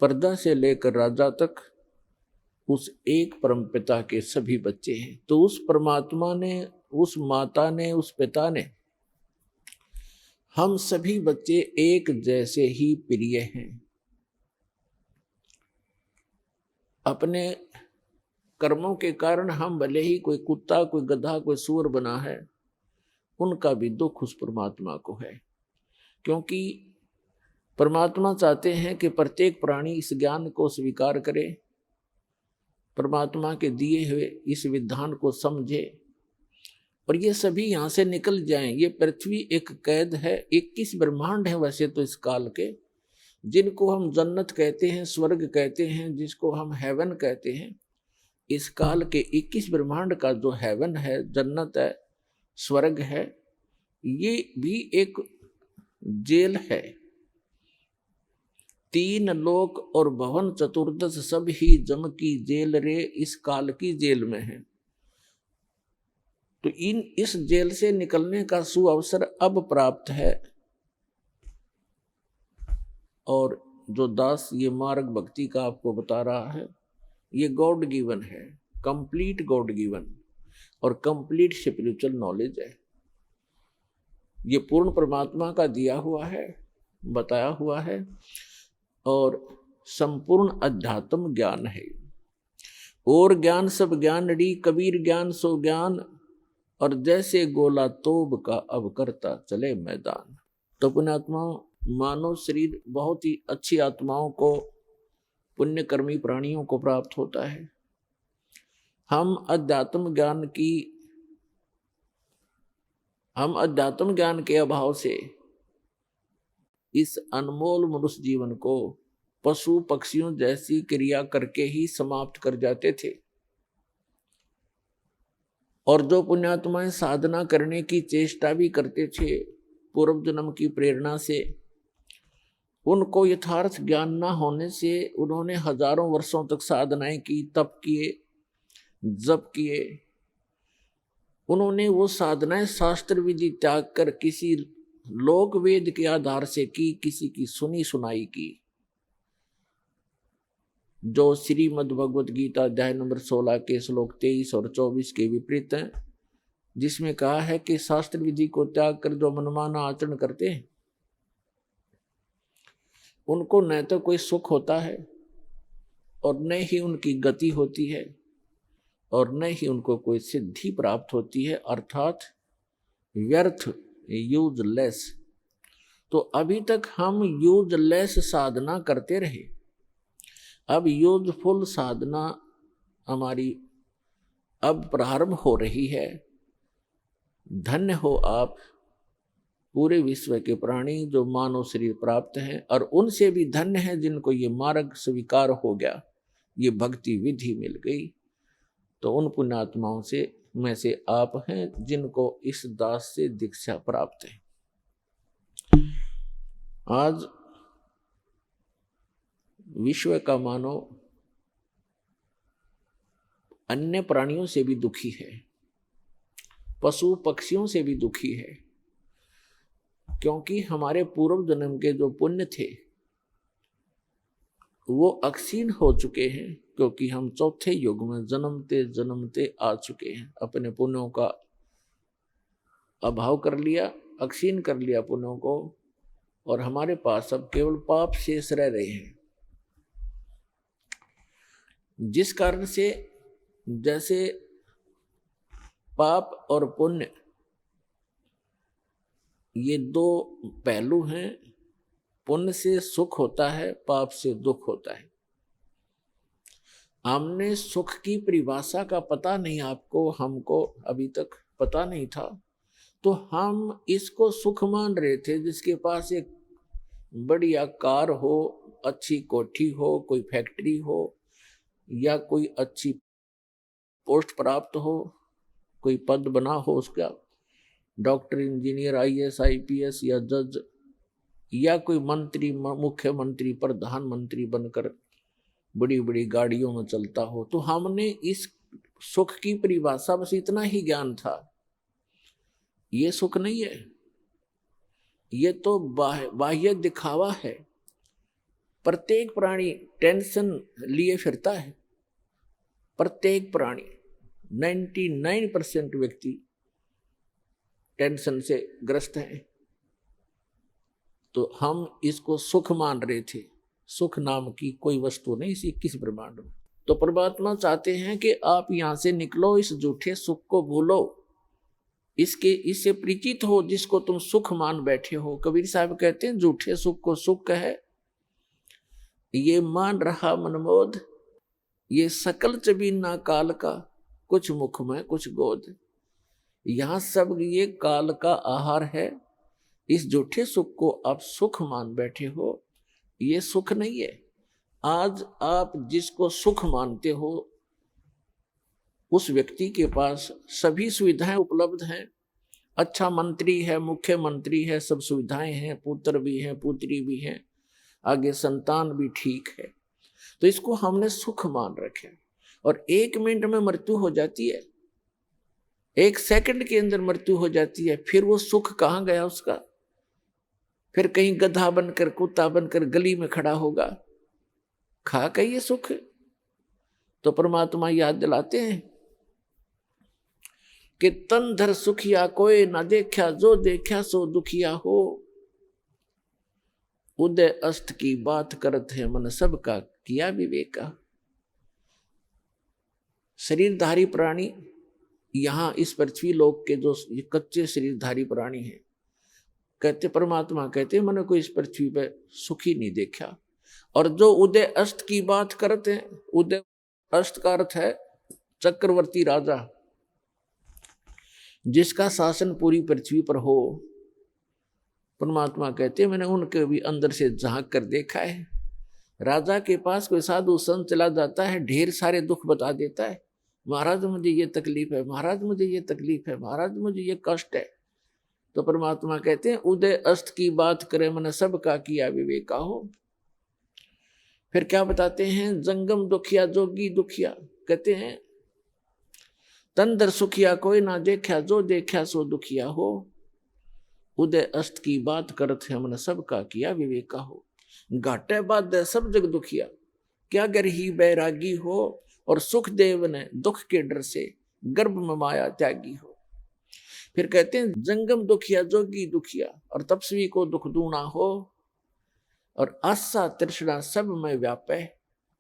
पर्दा से लेकर राजा तक, उस एक परम पिता के सभी बच्चे हैं। तो उस परमात्मा ने, उस माता ने, उस पिता ने हम सभी बच्चे एक जैसे ही प्रिय हैं। अपने कर्मों के कारण हम भले ही कोई कुत्ता, कोई गधा, कोई सूअर बना है, उनका भी दुख उस परमात्मा को है, क्योंकि परमात्मा चाहते हैं कि प्रत्येक प्राणी इस ज्ञान को स्वीकार करे, परमात्मा के दिए हुए इस विधान को समझे और ये सभी यहाँ से निकल जाएं। ये पृथ्वी एक कैद है, 21 ब्रह्मांड है वैसे तो इस काल के, जिनको हम जन्नत कहते हैं, स्वर्ग कहते हैं, जिसको हम हेवन कहते हैं। इस काल के 21 ब्रह्मांड का जो हेवन है, जन्नत है, स्वर्ग है, ये भी एक जेल है। 3 लोक और भवन चतुर्दश सब ही जम की जेल रे, इस काल की जेल में है। तो इस जेल से निकलने का सुअवसर अब प्राप्त है। और जो दास ये मार्ग भक्ति का आपको बता रहा है, ये गॉड गिवन है, कंप्लीट गॉड गिवन और कंप्लीट स्पिरिचुअल नॉलेज है। ये पूर्ण परमात्मा का दिया हुआ है, बताया हुआ है, और संपूर्ण अध्यात्म ज्ञान है। और ज्ञान सब ज्ञान री, कबीर ज्ञान सो ज्ञान, और जैसे गोला तोब का अब करता चले मैदान। तो पुण्यात्मा, मानव शरीर बहुत ही अच्छी आत्माओं को, पुण्यकर्मी प्राणियों को प्राप्त होता है। हम अध्यात्म ज्ञान के अभाव से इस अनमोल मनुष्य जीवन को पशु पक्षियों जैसी क्रिया करके ही समाप्त कर जाते थे। और जो पुण्यात्माएं साधना करने की चेष्टा भी करते थे पूर्व जन्म की प्रेरणा से, उनको यथार्थ ज्ञान न होने से उन्होंने हजारों वर्षों तक साधनाएं की, तप किए, जप किए। उन्होंने वो साधनाएं शास्त्र विधि त्याग कर किसी लोक वेद के आधार से की, किसी की सुनी सुनाई की, जो श्रीमद् भगवद गीता अध्याय नंबर 16 के श्लोक 23 और 24 के विपरीत हैं, जिसमें कहा है कि शास्त्र विधि को त्याग कर जो मनमाना आचरण करते हैं, उनको न तो कोई सुख होता है और न ही उनकी गति होती है और न ही उनको कोई सिद्धि प्राप्त होती है, अर्थात व्यर्थ, यूजलेस। तो अभी तक हम यूजलेस साधना करते रहे। अब यूजफुल साधना हमारी अब प्रारंभ हो रही है। धन्य हो आप पूरे विश्व के प्राणी जो मानव शरीर प्राप्त हैं, और उनसे भी धन्य है जिनको ये मार्ग स्वीकार हो गया, ये भक्ति विधि मिल गई। तो उन पुण्यात्माओं से में से आप हैं जिनको इस दास से दीक्षा प्राप्त है। आज विश्व का मानव अन्य प्राणियों से भी दुखी है, पशु पक्षियों से भी दुखी है, क्योंकि हमारे पूर्व जन्म के जो पुण्य थे वो अक्षीण हो चुके हैं, क्योंकि हम चौथे युग में जन्मते जन्मते आ चुके हैं। अपने पुण्यों का अभाव कर लिया, अक्षीण कर लिया पुण्यों को, और हमारे पास अब केवल पाप शेष रह रहे हैं। जिस कारण से जैसे पाप और पुण्य ये दो पहलू हैं, पुण्य से सुख होता है, पाप से दुख होता है। हमने सुख की परिभाषा का पता नहीं, आपको हमको अभी तक पता नहीं था, तो हम इसको सुख मान रहे थे। जिसके पास एक बढ़िया कार हो, अच्छी कोठी हो, कोई फैक्ट्री हो, या कोई अच्छी पोस्ट प्राप्त हो, कोई पद बना हो उसका, डॉक्टर, इंजीनियर, आईएएस, आईपीएस या जज, या कोई मंत्री, मुख्यमंत्री, प्रधानमंत्री बनकर बड़ी बड़ी गाड़ियों में चलता हो, तो हमने इस सुख की परिभाषा बस इतना ही ज्ञान था। ये सुख नहीं है, ये तो बाह्य दिखावा है। प्रत्येक प्राणी टेंशन लिए फिरता है, प्रत्येक प्राणी 99% व्यक्ति टेंशन से ग्रस्त हैं। तो हम इसको सुख मान रहे थे। सुख नाम की कोई वस्तु नहीं इस 21 ब्रह्मांड में। तो परमात्मा चाहते हैं कि आप यहां से निकलो, इस झूठे सुख को भूलो, इससे परिचित हो जिसको तुम सुख मान बैठे हो। कबीर साहब कहते हैं झूठे सुख को सुख कहे, ये मान रहा मनमोद, ये सकल चबीना काल का, कुछ मुख में कुछ गोद। यहां सब ये काल का आहार है। इस झूठे सुख को आप सुख मान बैठे हो, ये सुख नहीं है। आज आप जिसको सुख मानते हो उस व्यक्ति के पास सभी सुविधाएं उपलब्ध हैं। अच्छा मंत्री है, मुख्यमंत्री है, सब सुविधाएं हैं, पुत्र भी हैं, पुत्री भी हैं, आगे संतान भी ठीक है। तो इसको हमने सुख मान रखे, और 1 मिनट में मृत्यु हो जाती है, 1 सेकंड के अंदर मृत्यु हो जाती है। फिर वो सुख कहाँ गया उसका? फिर कहीं गधा बनकर, कुत्ता बनकर गली में खड़ा होगा, खा के ये सुख। तो परमात्मा याद दिलाते हैं कि तन धर सुखिया कोई ना देखा, जो देखा सो दुखिया हो। उदय अस्त की बात करत है मन सबका, किया विवेका। शरीरधारी प्राणी यहाँ इस पृथ्वी लोक के जो कच्चे शरीरधारी प्राणी हैं, कहते परमात्मा कहते मैंने कोई इस पृथ्वी पे सुखी नहीं देखा। और जो उदय अस्त की बात करते हैं, उदय अस्त का अर्थ है चक्रवर्ती राजा, जिसका शासन पूरी पृथ्वी पर हो। परमात्मा कहते मैंने उनके भी अंदर से झांक कर देखा है। राजा के पास कोई साधु संत चला जाता है, ढेर सारे दुख बता देता है, महाराज मुझे ये तकलीफ है, महाराज मुझे ये तकलीफ है, महाराज मुझे ये कष्ट है। तो परमात्मा कहते हैं उदय अस्त की बात करे मन सबका, किया विवेका हो। फिर क्या बताते हैं? जंगम दुखिया जोगी दुखिया, कहते हैं तंदर सुखिया कोई ना देखा, जो देखा सो दुखिया हो। उदय अस्त की बात करत है मन सबका, किया विवेका हो। घाटे बाद सब जग दुखिया, क्या गर ही बैरागी हो। और सुखदेव ने दुख के डर से गर्भ में माया त्यागी हो। फिर कहते हैं जंगम दुखिया जोगी दुखिया, और तपस्वी को दुख दूना हो। और आशा तृष्णा सब में व्यापे,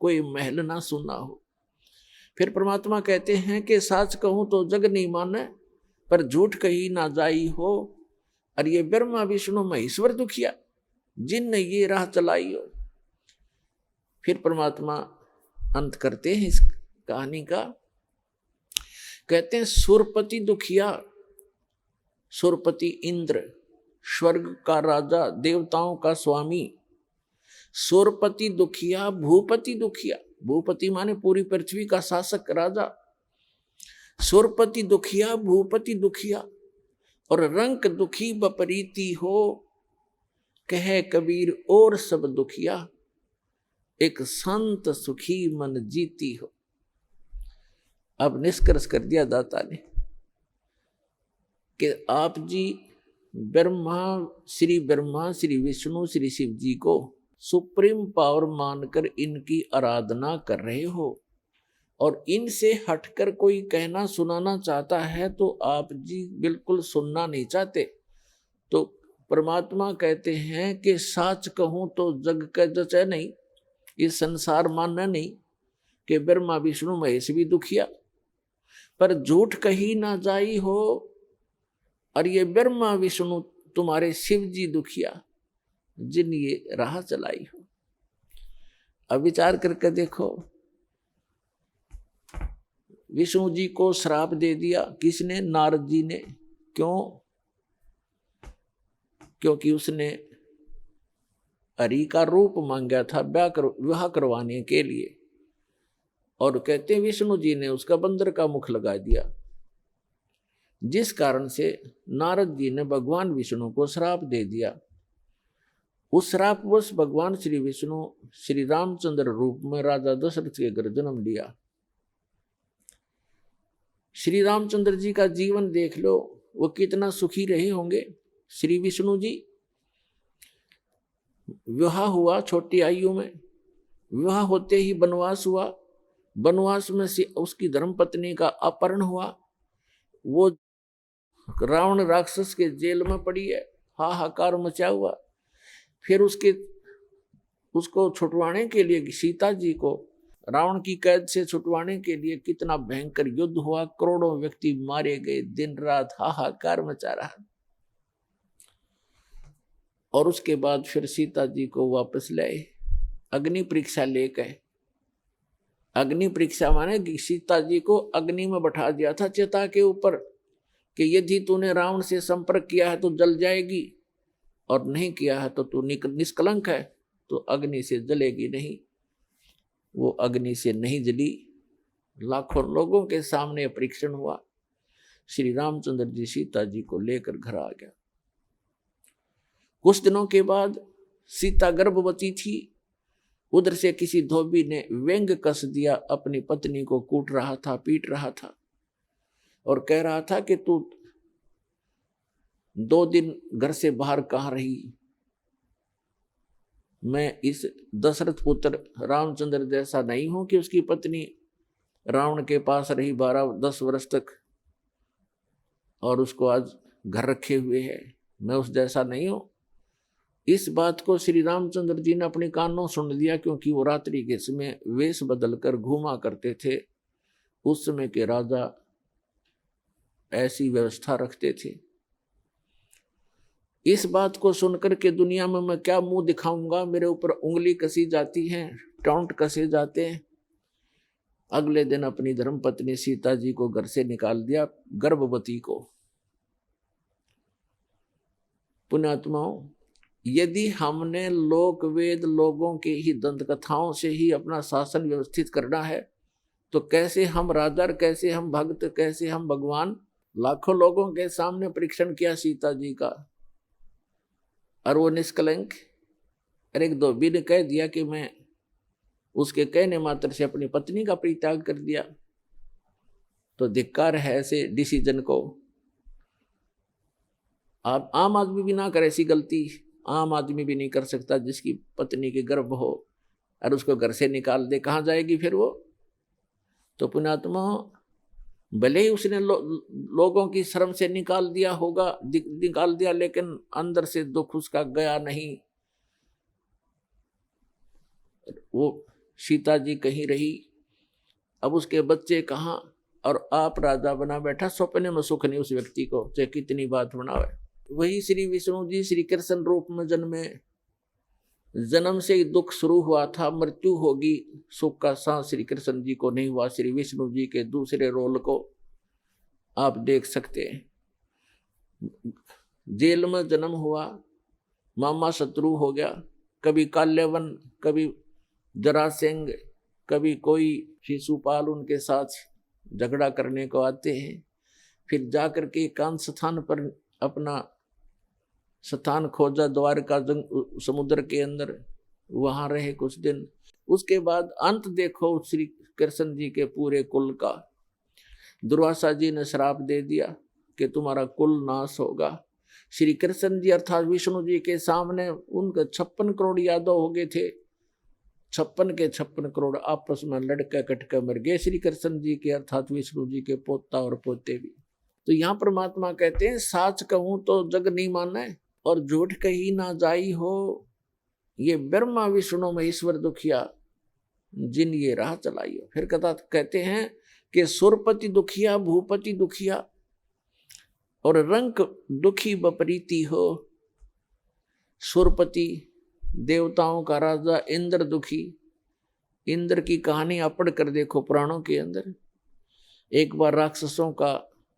कोई महल ना सुना हो। फिर परमात्मा कहते हैं कि साच कहूं तो जग नहीं माने, पर झूठ कही ना जाई हो। और ये ब्रह्मा विष्णु महेश्वर दुखिया, जिन ये राह चलाई हो। फिर परमात्मा अंत करते हैं इस कहानी का, कहते हैं सुरपति दुखिया, सुरपति इंद्र स्वर्ग का राजा, देवताओं का स्वामी, सुरपति दुखिया, भूपति दुखिया, भूपति माने पूरी पृथ्वी का शासक राजा, सुरपति दुखिया, भूपति दुखिया, और रंक दुखी बपरीती हो, कहे कबीर और सब दुखिया, एक संत सुखी मन जीती हो। अब निष्कर्ष कर दिया दाता ने कि आप जी ब्रह्मा, श्री विष्णु, श्री शिव जी को सुप्रीम पावर मानकर इनकी आराधना कर रहे हो, और इनसे हटकर कोई कहना सुनाना चाहता है तो आप जी बिल्कुल सुनना नहीं चाहते। तो परमात्मा कहते हैं कि साच कहूं तो जग का जचे नहीं, इस संसार मानना नहीं कि ब्रह्मा विष्णु महेश भी दुखिया, पर झूठ कही ना जाई हो, और ये ब्रह्मा विष्णु तुम्हारे शिव जी दुखिया जिन ये राह चलाई हो। अब विचार करके देखो, विष्णु जी को श्राप दे दिया किसने? नारद जी ने। क्यों? क्योंकि उसने हरि का रूप मांगा था विवाह करवाने के लिए, और कहते हैं विष्णु जी ने उसका बंदर का मुख लगा दिया, जिस कारण से नारद जी ने भगवान विष्णु को श्राप दे दिया। उस श्रापवश भगवान श्री विष्णु श्री रामचंद्र रूप में राजा दशरथ के घर जन्म लिया। श्री रामचंद्र जी का जीवन देख लो, वो कितना सुखी रहे होंगे। श्री विष्णु जी विवाह हुआ छोटी आयु में, विवाह होते ही वनवास हुआ, वनवास में से उसकी धर्मपत्नी का अपहरण हुआ, वो रावण राक्षस के जेल में पड़ी है, हाहाकार मचा हुआ। फिर उसको छुटवाने के लिए सीता जी को रावण की कैद से छुटवाने के लिए कितना भयंकर युद्ध हुआ, करोड़ों व्यक्ति मारे गए, दिन रात हाहाकार मचा रहा। और उसके बाद फिर सीता जी को वापस लाए, अग्नि परीक्षा लेकर। अग्नि परीक्षा माने कि सीता जी को अग्नि में बैठा दिया था चिता के ऊपर कि यदि तूने रावण से संपर्क किया है तो जल जाएगी, और नहीं किया है तो तू निष्कलंक है, तो अग्नि से जलेगी नहीं। वो अग्नि से नहीं जली। लाखों लोगों के सामने परीक्षण हुआ। श्री रामचंद्र जी सीता जी को लेकर घर आ गया। कुछ दिनों के बाद सीता गर्भवती थी। उधर से किसी धोबी ने व्यंग कस दिया, अपनी पत्नी को कूट रहा था, पीट रहा था, और कह रहा था कि तू 2 दिन घर से बाहर कहाँ रही? मैं इस दशरथ पुत्र रामचंद्र जैसा नहीं हूं कि उसकी पत्नी रावण के पास रही 12-10 वर्ष तक और उसको आज घर रखे हुए है। मैं उस जैसा नहीं हूं। इस बात को श्री रामचंद्र जी ने अपने कानों सुन लिया, क्योंकि वो रात्रि के समय वेश बदलकर घूमा करते थे। उस समय के राजा ऐसी व्यवस्था रखते थे। इस बात को सुनकर के दुनिया में मैं क्या मुंह दिखाऊंगा, मेरे ऊपर उंगली कसी जाती है, टॉन्ट कसे जाते हैं। अगले दिन अपनी धर्मपत्नी सीता जी को घर से निकाल दिया, गर्भवती को। पुण्यात्माओं, यदि हमने लोक वेद लोगों के ही दंत कथाओं से ही अपना शासन व्यवस्थित करना है, तो कैसे हम राजा, कैसे हम भक्त, कैसे हम भगवान? लाखों लोगों के सामने परीक्षण किया सीता जी का, और वो निष्कलंक। और एक धोबी ने कह दिया कि मैं उसके कहने मात्र से अपनी पत्नी का परित्याग कर दिया, तो धिक्कार है ऐसे डिसीजन को। आप आम आदमी भी ना करे ऐसी गलती, आम आदमी भी नहीं कर सकता। जिसकी पत्नी के गर्भ हो और उसको घर से निकाल दे, कहाँ जाएगी फिर वो? तो पुण्यात्मा, भले ही उसने लोगों की शर्म से निकाल दिया होगा, निकाल दिया, लेकिन अंदर से दुख उसका गया नहीं। वो सीता जी कहीं रही, अब उसके बच्चे कहाँ, और आप राजा बना बैठा। सपने में सुख नहीं उस व्यक्ति को, चाहे कितनी बात बनावे। वही श्री विष्णु जी श्री कृष्ण रूप में जन्मे, जन्म से ही दुख शुरू हुआ था, मृत्यु होगी, सुख का सांस श्री कृष्ण जी को नहीं हुआ। श्री विष्णु जी के दूसरे रोल को आप देख सकते हैं। जेल में जन्म हुआ, मामा शत्रु हो गया, कभी काल्यवन, कभी जरासेंग, कभी कोई शिशुपाल उनके साथ झगड़ा करने को आते हैं। फिर जाकर के एकांत स्थान पर अपना स्थान खोजा, द्वारका समुद्र के अंदर, वहां रहे कुछ दिन। उसके बाद अंत देखो श्री कृष्ण जी के पूरे कुल का। दुर्वासा जी ने श्राप दे दिया कि तुम्हारा कुल नाश होगा। श्री कृष्ण जी अर्थात विष्णु जी के सामने उनके 56 करोड़ यादव हो गए थे। 56 के 56 करोड़ आपस में लड़के कटके मर गए श्री कृष्ण जी के अर्थात विष्णु जी के पोता और पोते भी। तो यहाँ परमात्मा कहते हैं साच कहूं तो जग नहीं माने और झूठ कही ना जाई हो, ये ब्रह्मा विष्णु महेश्वर दुखिया जिन ये राह चलाई हो। फिर कहते हैं कि सुरपति दुखिया भूपति दुखिया और रंक दुखी बपरीती हो। सुरपति देवताओं का राजा इंद्र दुखी। इंद्र की कहानी आप पढ़ कर देखो पुराणों के अंदर। एक बार राक्षसों का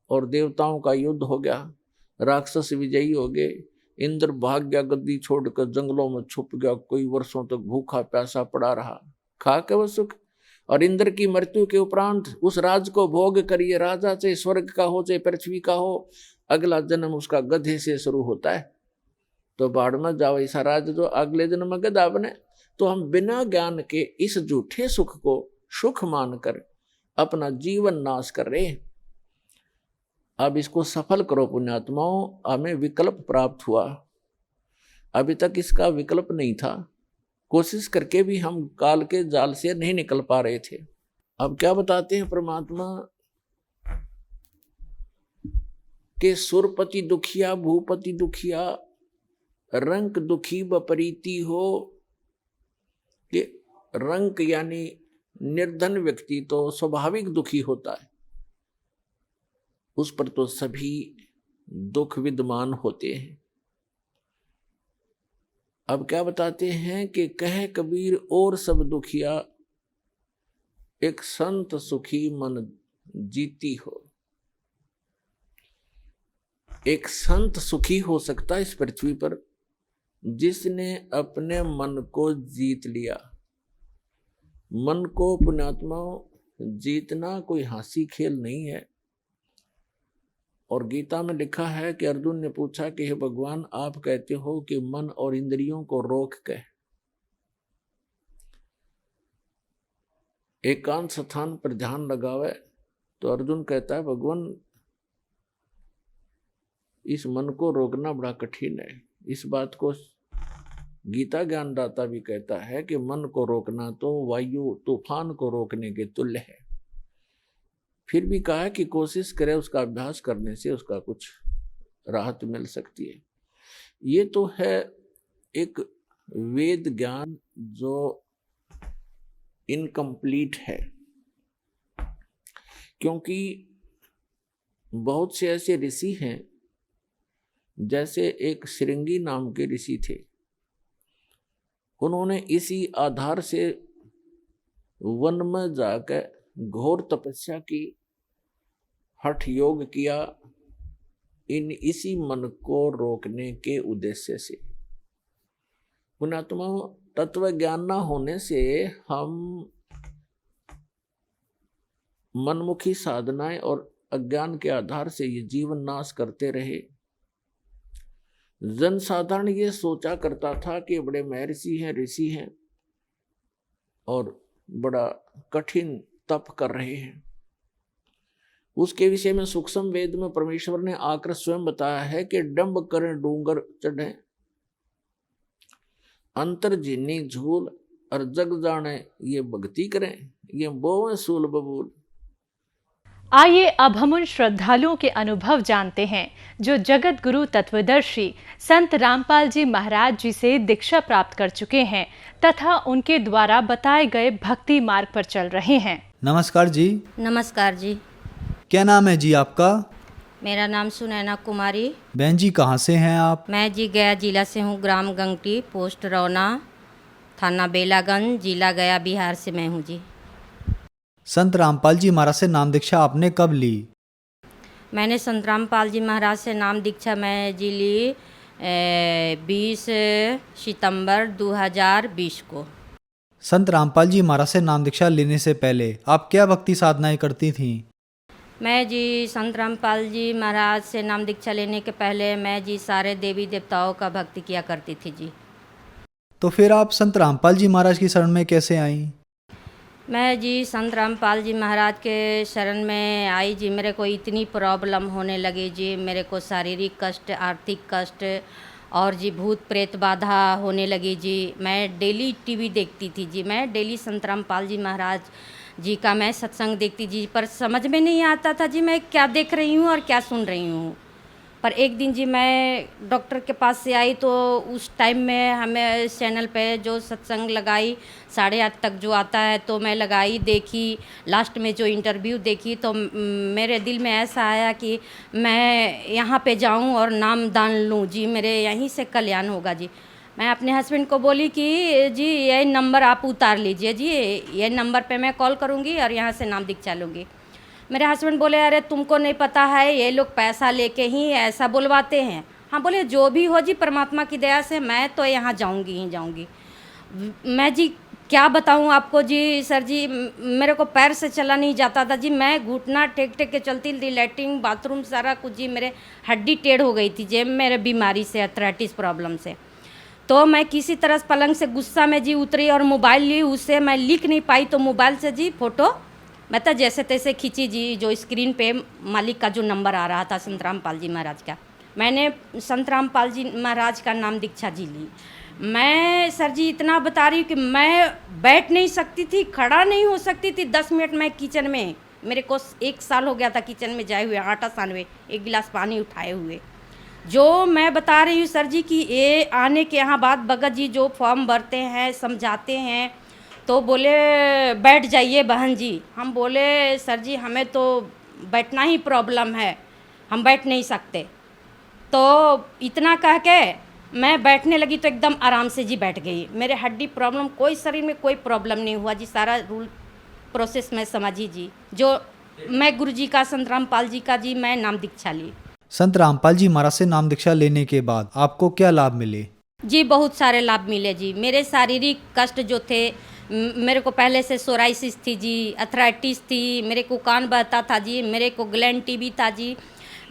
और देवताओं का युद्ध हो गया, राक्षस विजयी हो गए, इंद्र भाग गया, गद्दी छोड़कर जंगलों में छुप गया, कोई वर्षों तक भूखा प्यासा पड़ा रहा, खा के वह सुख। और इंद्र की मृत्यु के उपरांत उस राज को भोग करिए, राजा चाहे स्वर्ग का हो चाहे पृथ्वी का हो, अगला जन्म उसका गधे से शुरू होता है। तो बाढ़ में जाओ ऐसा राज जो अगले जन्म में गधा बने। तो हम बिना ज्ञान के इस झूठे सुख को सुख मानकर अपना जीवन नाश कर रहे हैं। अब इसको सफल करो पुण्यात्माओं। हमें विकल्प प्राप्त हुआ, अभी तक इसका विकल्प नहीं था। कोशिश करके भी हम काल के जाल से नहीं निकल पा रहे थे। अब क्या बताते हैं परमात्मा के सुरपति दुखिया भूपति दुखिया रंक दुखी बपरीती हो। कि रंक यानी निर्धन व्यक्ति तो स्वाभाविक दुखी होता है, उस पर तो सभी दुख विद्यमान होते हैं। अब क्या बताते हैं कि कहे कबीर और सब दुखिया एक संत सुखी मन जीती हो। एक संत सुखी हो सकता है इस पृथ्वी पर जिसने अपने मन को जीत लिया। मन को पुण्यात्मा जीतना कोई हंसी खेल नहीं है। और गीता में लिखा है कि अर्जुन ने पूछा कि हे भगवान, आप कहते हो कि मन और इंद्रियों को रोक के एकांत स्थान पर ध्यान लगावे। तो अर्जुन कहता है भगवान, इस मन को रोकना बड़ा कठिन है। इस बात को गीता ज्ञानदाता भी कहता है कि मन को रोकना तो वायु तूफान को रोकने के तुल्य है। फिर भी कहा कि कोशिश करे, उसका अभ्यास करने से उसका कुछ राहत मिल सकती है। ये तो है एक वेद ज्ञान जो इनकम्प्लीट है, क्योंकि बहुत से ऐसे ऋषि हैं, जैसे एक श्रृंगी नाम के ऋषि थे। उन्होंने इसी आधार से वन में जाकर घोर तपस्या की, हठ योग किया, इसी मन को रोकने के उद्देश्य से। पुण्यात्मा, तत्व ज्ञान न होने से हम मनमुखी साधनाएं और अज्ञान के आधार से ये जीवन नाश करते रहे। जनसाधारण ये सोचा करता था कि बड़े महर्षि हैं, ऋषि हैं और बड़ा कठिन तप कर रहे हैं। उसके विषय में सूक्ष्म वेद में परमेश्वर ने आकर स्वयं बताया है कि डंब करें डूंगर चढ़े, अंतर जिन्नी झूल और जग जाने ये भक्ति करें, ये बोवें सूल बबूल। आइए अब हम उन श्रद्धालुओं के अनुभव जानते हैं जो जगत गुरु तत्वदर्शी संत रामपाल जी महाराज जी से दीक्षा प्राप्त कर चुके हैं तथा उनके द्वारा बताए गए भक्ति मार्ग पर चल रहे हैं। नमस्कार जी। नमस्कार जी। क्या नाम है जी आपका? मेरा नाम सुनैना कुमारी। बहन जी कहाँ से हैं आप? मैं जी गया जिला से हूँ, ग्राम गंगटी, पोस्ट रौना, थाना बेलागंज, जिला गया, बिहार से मैं हूँ जी। संत रामपाल जी महाराज से नाम दीक्षा आपने कब ली? मैंने संत रामपाल जी महाराज से नाम दीक्षा मैं जी ली 20 सितंबर 2020 को। संत रामपाल जी महाराज से नाम दीक्षा लेने से पहले आप क्या भक्ति साधनाएं करती थीं? मैं जी संत रामपाल जी महाराज से नाम दीक्षा लेने के पहले मैं जी सारे देवी देवताओं का भक्ति किया करती थी जी। तो फिर आप संत रामपाल जी महाराज की शरण में कैसे आईं? मैं जी संत रामपाल जी महाराज के शरण में आई जी। मेरे को इतनी प्रॉब्लम होने लगी जी, मेरे को शारीरिक कष्ट, आर्थिक कष्ट और जी भूत प्रेत बाधा होने लगी जी। मैं डेली टीवी देखती थी जी, मैं डेली संत रामपाल जी महाराज जी का मैं सत्संग देखती जी, पर समझ में नहीं आता था जी मैं क्या देख रही हूँ और क्या सुन रही हूँ। पर एक दिन जी मैं डॉक्टर के पास से आई तो उस टाइम में हमें चैनल पे जो सत्संग लगाई 8:30 तक जो आता है तो मैं लगाई, देखी, लास्ट में जो इंटरव्यू देखी तो मेरे दिल में ऐसा आया कि मैं यहाँ पे जाऊँ और नाम दान लूँ जी, मेरे यहीं से कल्याण होगा जी। मैं अपने हस्बैंड को बोली कि जी ये नंबर आप उतार लीजिए जी, ये नंबर पे मैं कॉल करूँगी और यहाँ से नाम दीक्षा लूँगी। मेरे हस्बैंड बोले अरे तुमको नहीं पता है, ये लोग पैसा लेके ही ऐसा बुलवाते हैं। हाँ बोले जो भी हो जी, परमात्मा की दया से मैं तो यहाँ जाऊँगी ही जाऊँगी। मैं जी क्या बताऊँ आपको जी, सर जी मेरे को पैर से चला नहीं जाता था जी, मैं घुटना टेक टेक के चलती थी, लैट्रिन बाथरूम सारा कुछ जी, मेरे हड्डी टेढ़ हो गई थी जी मेरे बीमारी से, अर्थराइटिस प्रॉब्लम से। तो मैं किसी तरह पलंग से गुस्सा में जी उतरी और मोबाइल ली, उससे मैं लिख नहीं पाई तो मोबाइल से जी फ़ोटो मैं तो जैसे तैसे खींची जी, जो स्क्रीन पे मालिक का जो नंबर आ रहा था संत रामपाल जी महाराज का, मैंने संत रामपाल जी महाराज का नाम दीक्षा जी ली। मैं सर जी इतना बता रही हूँ कि मैं बैठ नहीं सकती थी, खड़ा नहीं हो सकती थी 10 मिनट में किचन में। मेरे को 1 साल हो गया था किचन में जाए हुए, आटा सानवे, 1 गिलास पानी उठाए हुए। जो मैं बता रही हूँ सर जी कि ये आने के यहाँ बाद भगत जी जो फॉर्म भरते हैं, समझाते हैं, तो बोले बैठ जाइए बहन जी। हम बोले सर जी हमें तो बैठना ही प्रॉब्लम है, हम बैठ नहीं सकते। तो इतना कह के मैं बैठने लगी तो एकदम आराम से जी बैठ गई। मेरे हड्डी प्रॉब्लम, कोई शरीर में कोई प्रॉब्लम नहीं हुआ जी, सारा रूल प्रोसेस में समझी जी। जो मैं गुरु जी का, संत रामपाल जी का जी मैं नाम दीक्षा ली। संत रामपाल जी महाराज से नाम दीक्षा लेने के बाद आपको क्या लाभ मिले? जी बहुत सारे लाभ मिले जी। मेरे शारीरिक कष्ट जो थे, मेरे को पहले से सोराइसिस थी जी, अर्थराइटिस थी, मेरे को कान बहता था जी, मेरे को ग्लैंड टीबी था जी,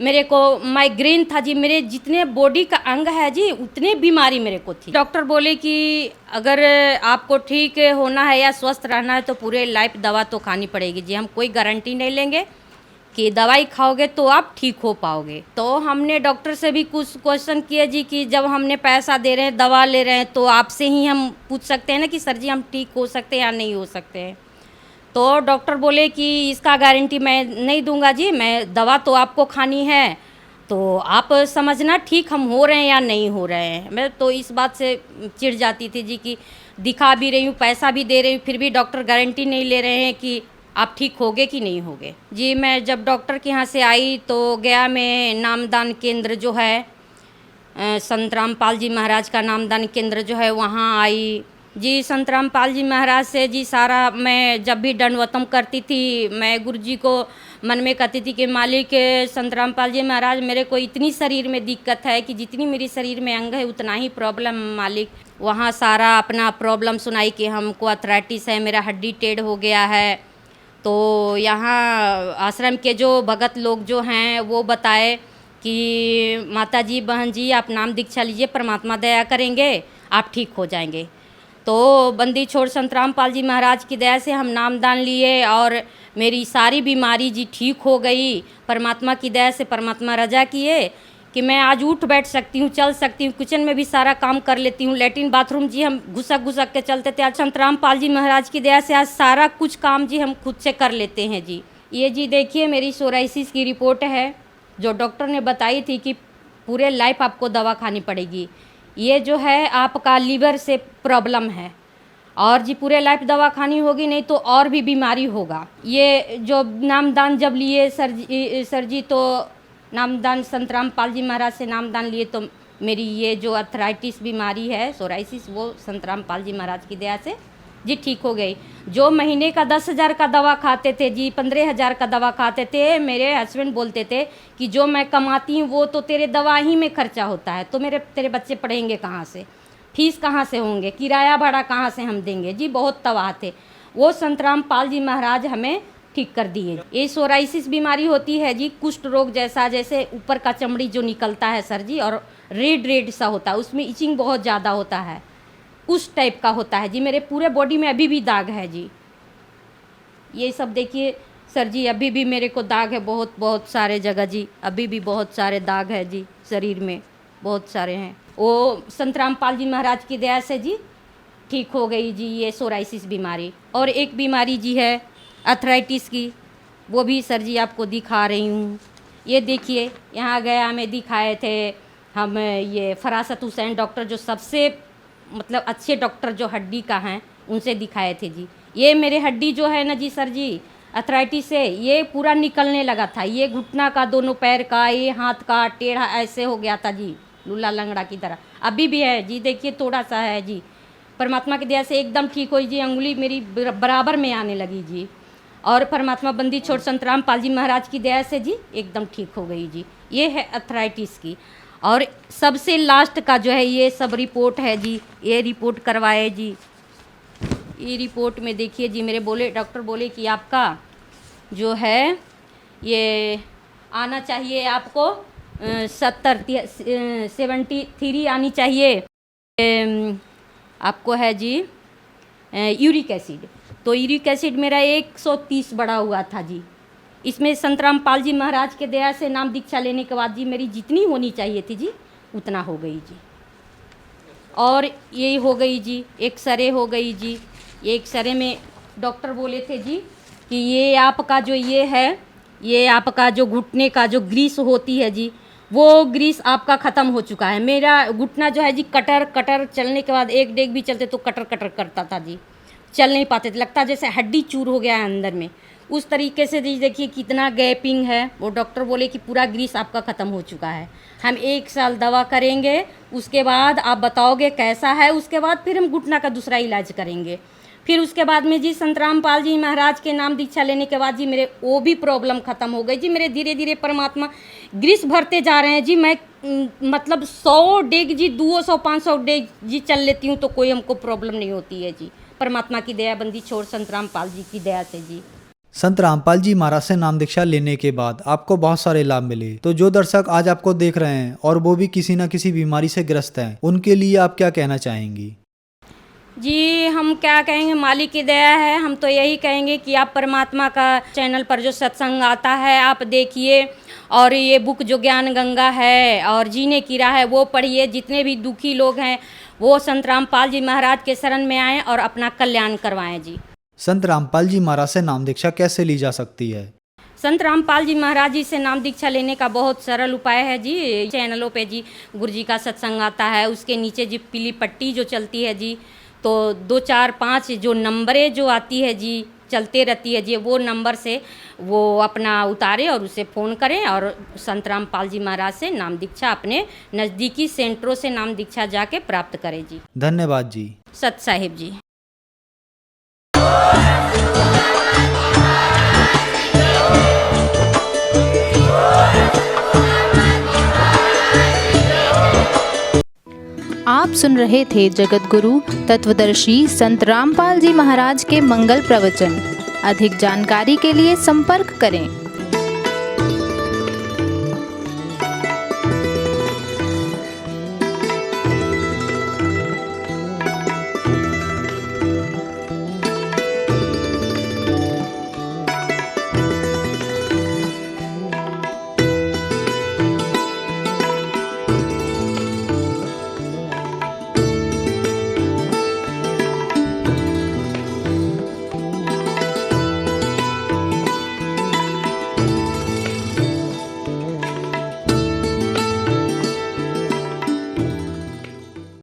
मेरे को माइग्रेन था जी, मेरे जितने बॉडी का अंग है जी उतने बीमारी मेरे को थी। डॉक्टर बोले कि अगर आपको ठीक होना है या स्वस्थ रहना है तो पूरे लाइफ दवा तो खानी पड़ेगी जी, हम कोई गारंटी नहीं लेंगे कि दवाई खाओगे तो आप ठीक हो पाओगे। तो हमने डॉक्टर से भी कुछ क्वेश्चन किए जी कि जब हमने पैसा दे रहे हैं, दवा ले रहे हैं, तो आपसे ही हम पूछ सकते हैं ना कि सर जी हम ठीक हो सकते हैं या नहीं हो सकते हैं। तो डॉक्टर बोले कि इसका गारंटी मैं नहीं दूंगा जी, मैं दवा तो आपको खानी है, तो आप समझना ठीक हम हो रहे हैं या नहीं हो रहे हैं। मैं तो इस बात से चिढ़ जाती थी जी कि दिखा भी रही हूँ, पैसा भी दे रही हूँ, फिर भी डॉक्टर गारंटी नहीं ले रहे हैं कि आप ठीक होगे कि नहीं होगे जी। मैं जब डॉक्टर के यहाँ से आई तो गया में नामदान केंद्र जो है, संत रामपाल जी महाराज का नामदान केंद्र जो है, वहाँ आई जी। संत रामपाल जी महाराज से जी सारा, मैं जब भी दंडवतम करती थी, मैं गुरु जी को मन में कहती थी कि मालिक संत रामपाल जी महाराज मेरे को इतनी शरीर में दिक्कत है कि जितनी मेरी शरीर में अंग है उतना ही प्रॉब्लम मालिक। वहाँ सारा अपना प्रॉब्लम सुनाई कि हमको अर्थराइटिस है, मेरा हड्डी टेढ़ हो गया है। तो यहाँ आश्रम के जो भगत लोग जो हैं वो बताए कि माता जी, बहन जी आप नाम दीक्षा लीजिए, परमात्मा दया करेंगे, आप ठीक हो जाएंगे। तो बंदी छोड़ संत रामपाल जी महाराज की दया से हम नामदान लिए और मेरी सारी बीमारी जी ठीक हो गई। परमात्मा की दया से परमात्मा रजा किए कि मैं आज उठ बैठ सकती हूँ, चल सकती हूँ, किचन में भी सारा काम कर लेती हूँ। लैट्रिन बाथरूम जी हम घुसक के चलते थे, आज संत रामपाल जी महाराज की दया से आज सारा कुछ काम जी हम खुद से कर लेते हैं जी। ये जी देखिए मेरी सोराइसिस की रिपोर्ट है, जो डॉक्टर ने बताई थी कि पूरे लाइफ आपको दवा खानी पड़ेगी। ये जो है आपका लीवर से प्रॉब्लम है और जी पूरे लाइफ दवा खानी होगी, नहीं तो और भी बीमारी होगा। ये जो नामदान जब लिए सर जी तो नामदान संत रामपाल जी महाराज से नामदान लिए तो मेरी ये जो अर्थराइटिस बीमारी है, सोराइसिस, वो संत रामपाल जी महाराज की दया से जी ठीक हो गई। जो महीने का 10,000 का दवा खाते थे जी, 15,000 का दवा खाते थे, मेरे हस्बैंड बोलते थे कि जो मैं कमाती हूँ वो तो तेरे दवा ही में खर्चा होता है, तो तेरे बच्चे पढ़ेंगे कहाँ से, फीस कहाँ से होंगे, किराया भाड़ा कहाँ से हम देंगे जी। बहुत तबाह थे। वो संत रामपाल जी महाराज हमें ठीक कर दिए। ये सोराइसिस बीमारी होती है जी, कुष्ठ रोग जैसा, जैसे ऊपर का चमड़ी जो निकलता है सर जी, और रेड रेड सा होता है, उसमें इचिंग बहुत ज़्यादा होता है, उस टाइप का होता है जी। मेरे पूरे बॉडी में अभी भी दाग है जी। ये सब देखिए सर जी, अभी भी मेरे को दाग है बहुत बहुत सारे जगह जी, अभी भी बहुत सारे दाग है जी, शरीर में बहुत सारे हैं। वो संत रामपाल जी महाराज की दया से जी ठीक हो गई जी ये सोराइसिस बीमारी। और एक बीमारी जी है अर्थराइटिस की, वो भी सर जी आपको दिखा रही हूँ। ये देखिए, यहाँ गया में दिखाए थे हम, ये फरासत हुसैन डॉक्टर, जो सबसे मतलब अच्छे डॉक्टर जो हड्डी का हैं, उनसे दिखाए थे जी। ये मेरे हड्डी जो है ना जी सर जी, अर्थराइटिस से ये पूरा निकलने लगा था। ये घुटना का, दोनों पैर का, ये हाथ का टेढ़ा ऐसे हो गया था जी, लूला लंगड़ा की तरह। अभी भी है जी, देखिए थोड़ा सा है जी। परमात्मा की दया से एकदम ठीक हुई जी, अंगुली मेरी बराबर में आने लगी जी। और परमात्मा बंदी छोड़ संत रामपाल जी महाराज की दया से जी एकदम ठीक हो गई जी। ये है अर्थराइटिस की। और सबसे लास्ट का जो है, ये सब रिपोर्ट है जी, ये रिपोर्ट करवाए जी। ये रिपोर्ट में देखिए जी, मेरे डॉक्टर बोले कि आपका जो है ये आना चाहिए, आपको 73 आनी चाहिए, आपको है जी यूरिक एसिड। तो यूरिक एसिड मेरा 130 बढ़ा हुआ था जी। इसमें संत रामपाल जी महाराज के दया से नाम दीक्षा लेने के बाद जी मेरी जितनी होनी चाहिए थी जी उतना हो गई जी। और ये हो गई जी, एक्सरे हो गई जी। एक्सरे में डॉक्टर बोले थे जी कि ये आपका जो ये है, ये आपका जो घुटने का जो ग्रीस होती है जी, वो ग्रीस आपका ख़त्म हो चुका है। मेरा घुटना जो है जी कटर कटर चलने के बाद एक डेग भी चलते तो कटर कटर करता था जी, चल नहीं पाते थे, लगता जैसे हड्डी चूर हो गया है अंदर में, उस तरीके से जी। देखिए कितना गैपिंग है। वो डॉक्टर बोले कि पूरा ग्रीस आपका ख़त्म हो चुका है, हम 1 साल दवा करेंगे, उसके बाद आप बताओगे कैसा है, उसके बाद फिर हम घुटना का दूसरा इलाज करेंगे। फिर उसके बाद में जी संत रामपाल जी महाराज के नाम दीक्षा लेने के बाद जी मेरे वो भी प्रॉब्लम ख़त्म हो गई जी। मेरे धीरे धीरे परमात्मा ग्रीस भरते जा रहे हैं जी। मैं मतलब 100 डेग जी, 200-500 डेग जी चल लेती हूँ तो कोई हमको प्रॉब्लम नहीं होती है जी, परमात्मा की दया बंदी छोड़ संत रामपाल जी की दया से जी। संत रामपाल जी महाराज से नाम दीक्षा लेने के बाद आपको बहुत सारे लाभ मिले, तो जो दर्शक आज आपको देख रहे हैं और वो भी किसी न किसी बीमारी से ग्रस्त हैं, उनके लिए आप क्या कहना चाहेंगी? जी हम क्या कहेंगे, मालिक की दया है। हम तो यही कहेंगे कि आप परमात्मा का चैनल पर जो सत्संग आता है आप देखिए, और ये बुक जो ज्ञान गंगा है और जीने की राह है वो पढ़िए। जितने भी दुखी लोग हैं वो संत रामपाल जी महाराज के शरण में आएँ और अपना कल्याण करवाएं जी। संत रामपाल जी महाराज से नाम दीक्षा कैसे ली जा सकती है? संत रामपाल जी महाराज जी से नाम दीक्षा लेने का बहुत सरल उपाय है जी। चैनलों पे जी गुरु जी का सत्संग आता है, उसके नीचे जी पीली पट्टी जो चलती है जी, तो 2 4 5 जो नंबरें जो आती है जी, चलते रहती है जी, वो नंबर से वो अपना उतारे और उसे फ़ोन करें और संत रामपाल जी महाराज से नाम दीक्षा अपने नज़दीकी सेंटरों से नाम दीक्षा जाके प्राप्त करें जी। धन्यवाद जी। सत साहिब जी। आप सुन रहे थे जगत गुरु तत्वदर्शी संत रामपाल जी महाराज के मंगल प्रवचन। अधिक जानकारी के लिए संपर्क करें।